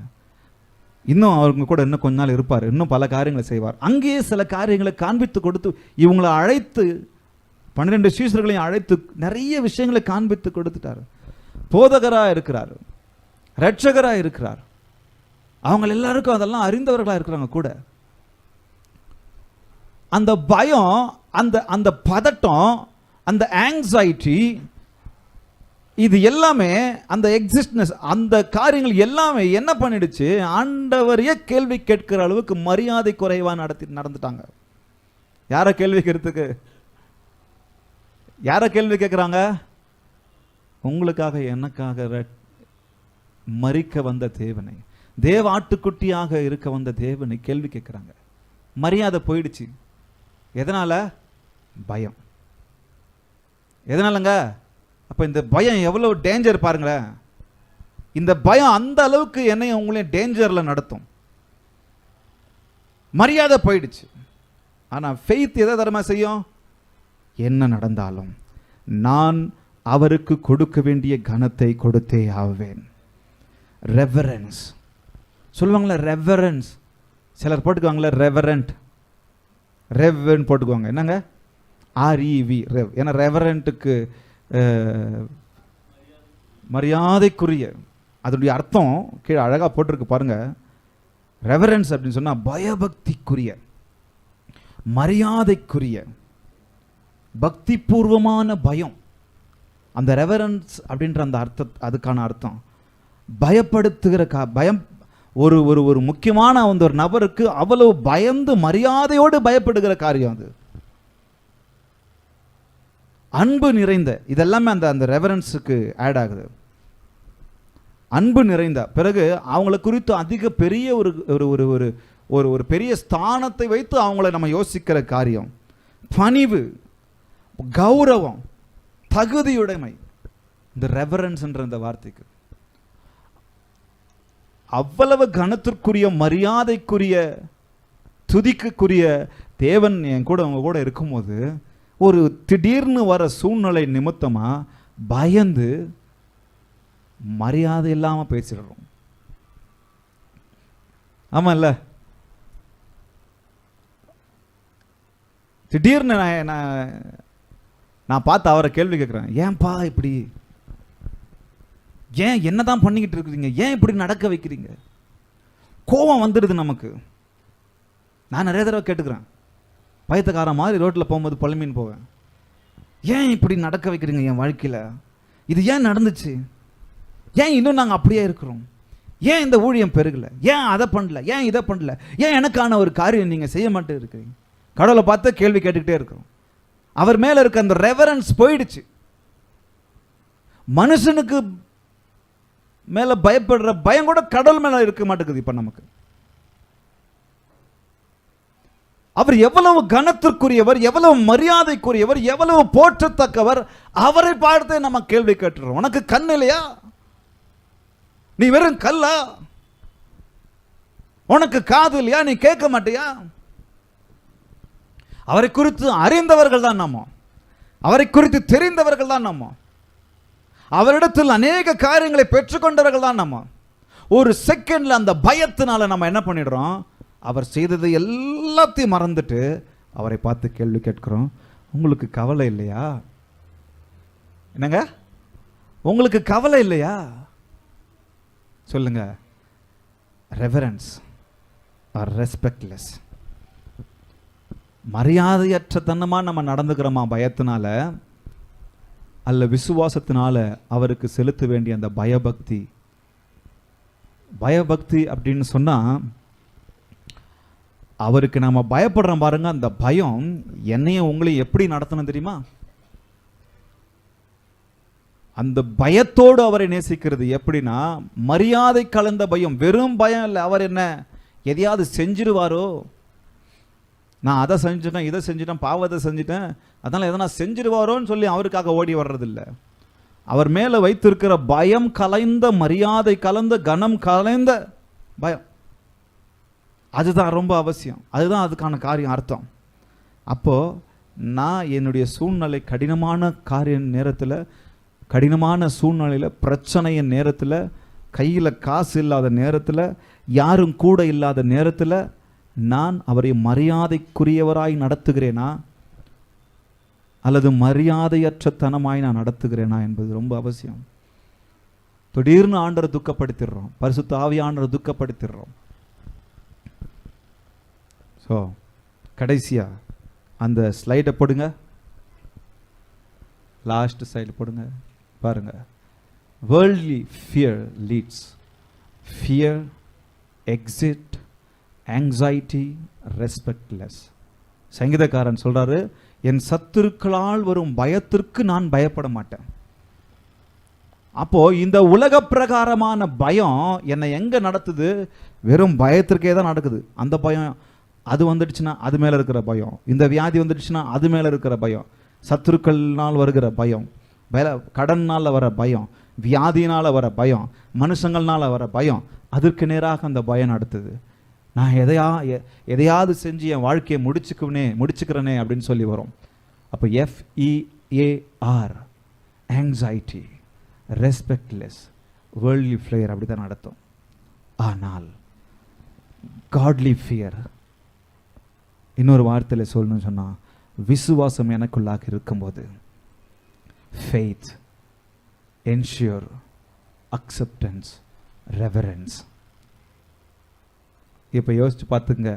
இன்னும் அவங்க கூட இன்னும் கொஞ்ச நாள் இருப்பார், இன்னும் பல காரியங்களை செய்வார். அங்கேயே சில காரியங்களை காண்பித்து கொடுத்து இவங்களை அழைத்து 12 சீஷர்களையும் அழைத்து நிறைய விஷயங்களை காண்பித்து கொடுத்துட்டார். போதகராக இருக்கிறார், இரட்சகராக இருக்கிறார். அவங்க எல்லாருக்கும் அதெல்லாம் அறிந்தவர்களாக இருக்கிறாங்க கூட. அந்த பயம், அந்த பதட்டம், அந்த ஆங்ஸைட்டி, இது எல்லாமே, அந்த எக்ஸிஸ்ட்னஸ், அந்த காரியங்கள் எல்லாமே என்ன பண்ணிடுச்சு, ஆண்டவரையே கேள்வி கேட்கிற அளவுக்கு மரியாதை குறைவாக நடந்துட்டாங்க. யாரை கேள்வி கேட்கறதுக்கு? யாரை கேள்வி கேட்குறாங்க? உங்களுக்காக எனக்காக மரிக்க வந்த தேவனை, தேவ ஆட்டுக்குட்டியாக இருக்க வந்த தேவனை கேள்வி கேட்குறாங்க. மரியாதை போயிடுச்சு. எதனால? பயம். எதனாலங்க? அப்போ இந்த பயம் எவ்வளோ டேஞ்சர் பாருங்களேன். இந்த பயம் அந்த அளவுக்கு என்னையும் உங்களையும் டேஞ்சரில் நடத்தும். மரியாதை போயிடுச்சு. ஆனால் ஃபெய்த் எதை தரமா செய்யும்? என்ன நடந்தாலும் நான் அவருக்கு கொடுக்க வேண்டிய கனத்தை கொடுத்தே ஆவேன். ரெவரன்ஸ் சொல்லுவாங்களே, ரெவரன்ஸ். சிலர் போட்டுக்குவாங்களே ரெவரண்ட், ரெவன் போட்டுக்குவாங்க. என்னங்க? REV, rev. ஏன்னா ரெவரண்ட்டுக்கு மரியாதைக்குரிய, அதனுடைய அர்த்தம் கீழே அழகாக போட்டிருக்கு பாருங்க. ரெவரன்ஸ் அப்படின்னு சொன்னால் பயபக்திக்குரிய, மரியாதைக்குரிய, பக்தி பூர்வமான பயம். அந்த ரெவரன்ஸ் அப்படின்ற அந்த அதுக்கான அர்த்தம் பயப்படுத்துகிற பயம். ஒரு ஒரு ஒரு முக்கியமான அந்த ஒரு நபருக்கு அவ்வளவு பயந்து மரியாதையோடு பயப்படுகிற காரியம் அது. அன்பு நிறைந்த, இதெல்லாமே அந்த ரெவரன்ஸுக்கு ஆட் ஆகுது. அன்பு நிறைந்த பிறகு அவங்களை குறித்து அதிக பெரிய ஒரு ஒரு ஒரு ஒரு பெரிய ஸ்தானத்தை வைத்து அவங்கள நம்ம யோசிக்கிற காரியம். பணிவு, கௌரவம், தகுதியுடைமை. இந்த ரெவரன்ஸ்ன்ற இந்த வார்த்தைக்கு அவ்வளவு கனத்திற்குரிய, மரியாதைக்குரிய, துதிக்குரிய தேவன் என் கூட அவங்க கூட இருக்கும்போது ஒரு திடீர்னு வர சூழ்நிலை நிமித்தமா பயந்து மரியாதை இல்லாம பேசிடுறோம். ஆமா இல்ல? திடீர்னு நான் பார்த்து அவரை கேள்வி கேட்குறேன், ஏன்பா இப்படி, ஏன் என்னதான் பண்ணிக்கிட்டு இருக்கிறீங்க, ஏன் இப்படி நடக்க வைக்கிறீங்க? கோபம் வந்துடுது நமக்கு. நான் நிறைய தடவை கேட்டுக்கிறேன், பயத்தக்காரன் மாதிரி ரோட்டில் போகும்போது புலம்பின்னு போவேன். ஏன் இப்படி நடக்க வைக்கிறீங்க என் வாழ்க்கையில்? இது ஏன் நடந்துச்சு? ஏன் இன்னும் நாங்கள் அப்படியே இருக்கிறோம்? ஏன் இந்த ஊழியம் பெருகலை? ஏன் அதை பண்ணல? ஏன் இதை பண்ணல? ஏன் எனக்கான ஒரு காரியம் நீங்கள் செய்ய மாட்டே இருக்கிறீங்க? கடவுளை பார்த்து கேள்வி கேட்டுக்கிட்டே இருக்கிறோம். அவர் மேலே இருக்க அந்த ரெவரன்ஸ் போயிடுச்சு. மனுஷனுக்கு மேலே பயப்படுற பயம் கூட கடவுள் மேலே இருக்க மாட்டேங்குது இப்போ நமக்கு. அவர் எவ்வளவு கனத்திற்குரியவர், எவ்வளவு மரியாதைக்குரியவர், எவ்வளவு போற்றத்தக்கவர், அவரை பார்த்து நம்ம கேள்வி கேட்டுறோம். உனக்கு கண் இல்லையா? நீ வெறும் கல்லா? உனக்கு காது இல்லையா? நீ கேட்க மாட்டியா? அவரை குறித்து அறிந்தவர்கள் தான் நம்ம, அவரை குறித்து தெரிந்தவர்கள் தான் நம்ம, அவரிடத்தில் அநேக காரியங்களை பெற்றுக்கொண்டவர்கள் தான் நம்ம. ஒரு செகண்ட்ல அந்த பயத்தினால நம்ம என்ன பண்ணிடுறோம்? அவர் செய்தது எல்லாத்தையும் மறந்துட்டு அவரை பார்த்து கேள்வி கேட்கிறோம். உங்களுக்கு கவலை இல்லையா? என்னங்க? உங்களுக்கு கவலை இல்லையா? சொல்லுங்க. Reverence R ரெஸ்பெக்ட்லெஸ். மரியாதையற்ற தனமா நம்ம நடந்துக்கிறோமா பயத்தினால, அல்ல விசுவாசத்தினால அவருக்கு செலுத்த வேண்டிய அந்த பயபக்தி? பயபக்தி அப்படின்னு சொன்னா, அவருக்கு நாம பயப்படுறோம் பாருங்க, அந்த பயம் என்னையும் உங்களையும் எப்படி நடத்தணும் தெரியுமா? அந்த பயத்தோடு அவரை நேசிக்கிறது எப்படின்னா, மரியாதை கலந்த பயம். வெறும் பயம் இல்லை. அவர் என்ன எதையாவது செஞ்சிருவாரோ, நான் அதை செஞ்சுட்டேன், இதை செஞ்சுட்டேன், பாவத்தை செஞ்சுட்டேன், அதனால் எதனா செஞ்சிருவாரோன்னு சொல்லி அவருக்காக ஓடி வர்றதில்லை. அவர் மேலே வைத்திருக்கிற பயம் கலைந்த, மரியாதை கலந்த, கனம் கலைந்த பயம். அதுதான் ரொம்ப அவசியம். அதுதான் அதுக்கான காரியம், அர்த்தம். அப்போது நான் என்னுடைய சூழ்நிலை கடினமான நேரத்தில், கடினமான சூழ்நிலையில், பிரச்சனையின் நேரத்தில், கையில் காசு இல்லாத நேரத்தில், யாரும் கூட இல்லாத நேரத்தில் நான் அவரை மரியாதைக்குரியவராய் நடத்துகிறேனா அல்லது மரியாதையற்ற தனமாய் நான் நடத்துகிறேனா என்பது ரொம்ப அவசியம். திடீர்னு ஆண்டரை துக்கப்படுத்திடுறோம், பரிசுத்த ஆவியானவரை துக்கப்படுத்திடுறோம். ஸோ கடைசியா அந்த ஸ்லைடை போடுங்க, லாஸ்ட் ஸ்லைடு போடுங்க. பாருங்க, worldly fear leads, fear, exit, anxiety, respectless. சங்கீதக்காரன் சொல்றாரு, என் சத்துருக்களால் வரும் பயத்திற்கு நான் பயப்பட மாட்டேன். அப்போ இந்த உலக பிரகாரமான பயம் என்னை எங்க நடத்துது? வெறும் பயத்திற்கே தான் நடக்குது. அந்த பயம், அது வந்துடுச்சுன்னா அது மேல இருக்கிற பயம், இந்த வியாதி வந்துடுச்சுன்னா அது மேல இருக்கிற பயம், சத்துருக்கள்னால் வருகிற பயம், கடனால் வர பயம், வியாதியினால வர பயம், மனுஷங்கள்னால வர பயம், அதற்கு நேராக அந்த பயம் நடத்துது. நான் எதையாவது செஞ்சு என் வாழ்க்கையை முடிச்சுக்கிறேனே அப்படின்னு சொல்லி வரும். அப்போ FEAR, ஆங்ஸைட்டி, ரெஸ்பெக்ட்லெஸ், வேர்ல்ட்லி ஃபியர் அப்படி தான் நடத்தும். ஆனால் காட்லி ஃபியர், இன்னொரு வார்த்தையில் சொல்லணும்னு சொன்னால், விசுவாசம் எனக்குள்ளாக இருக்கும்போது, ஃபெய்த், என்ஷூர், அக்செப்டன்ஸ், ரெவரன்ஸ். இப்போ யோசிச்சு பார்த்துங்க,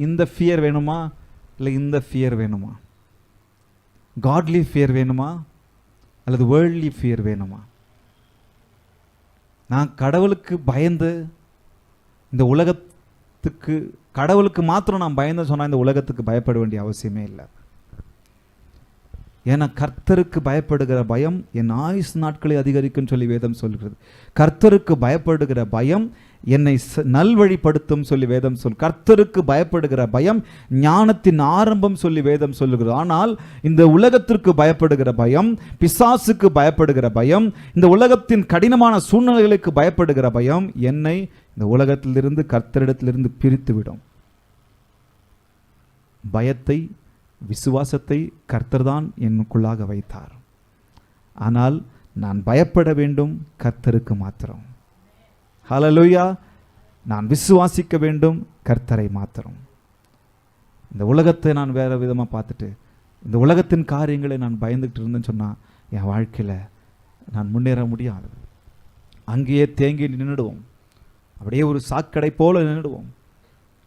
இந்த ஃபியர் வேணுமா இல்லை இந்த ஃபியர் வேணுமா? காட்லி ஃபியர் வேணுமா அல்லது வேர்ல்ட்லி ஃபியர் வேணுமா? நான் கடவுளுக்கு பயந்து இந்த உலகத்துக்கு, கடவுளுக்கு மாத்திரம் நான் பயந்து சொன்னால் இந்த உலகத்துக்கு பயப்பட வேண்டிய அவசியமே இல்லை. ஏன்னா கர்த்தருக்கு பயப்படுகிற பயம் என் ஆயுசு நாட்களை அதிகரிக்கும் சொல்லி வேதம் சொல்கிறது. கர்த்தருக்கு பயப்படுகிற பயம் என்னை நல்வழிப்படுத்தும் சொல்லி வேதம் சொல். கர்த்தருக்கு பயப்படுகிற பயம் ஞானத்தின் ஆரம்பம் சொல்லி வேதம் சொல்லுகிறது. ஆனால் இந்த உலகத்திற்கு பயப்படுகிற பயம், பிசாசுக்கு பயப்படுகிற பயம், இந்த உலகத்தின் கடினமான சூழ்நிலைகளுக்கு பயப்படுகிற பயம் என்னை இந்த உலகத்திலிருந்து, கர்த்தரிடத்திலிருந்து பிரித்துவிடும். பயத்தை, விசுவாசத்தை கர்த்தர்தான் எனக்குள்ளாக வைத்தார். ஆனால் நான் பயப்பட வேண்டும் கர்த்தருக்கு மாத்திரம். ஹல்லேலூயா. நான் விசுவாசிக்க வேண்டும் கர்த்தரை மாத்திரம். இந்த உலகத்தை நான் வேற விதமாக பார்த்துட்டு, இந்த உலகத்தின் காரியங்களை நான் பயந்துட்டு இருந்தேன்னு சொன்னால் என் வாழ்க்கையில் நான் முன்னேற முடியாது. அங்கேயே தேங்கி நின்றுடுவோம். அப்படியே ஒரு சாக்கடை போல நின்றுடுவோம்.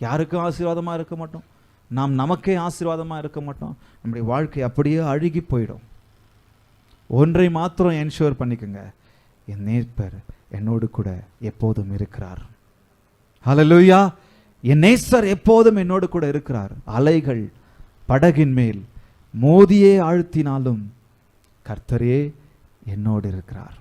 யாருக்கும் ஆசீர்வாதமாக இருக்க மாட்டோம், நாம் நமக்கே ஆசீர்வாதமாக இருக்க மாட்டோம். நம்முடைய வாழ்க்கை அப்படியே அழுகி போயிடும். ஒன்றை மாத்திரம் என்ஷூர் பண்ணிக்கோங்க, என் நேசர் என்னோடு கூட எப்போதும் இருக்கிறார். ஹல்லேலூயா. என் நேசர் எப்போதும் என்னோடு கூட இருக்கிறார். அலைகள் படகின் மேல் மோதியே ஆழ்த்தினாலும் கர்த்தரே என்னோடு இருக்கிறார்.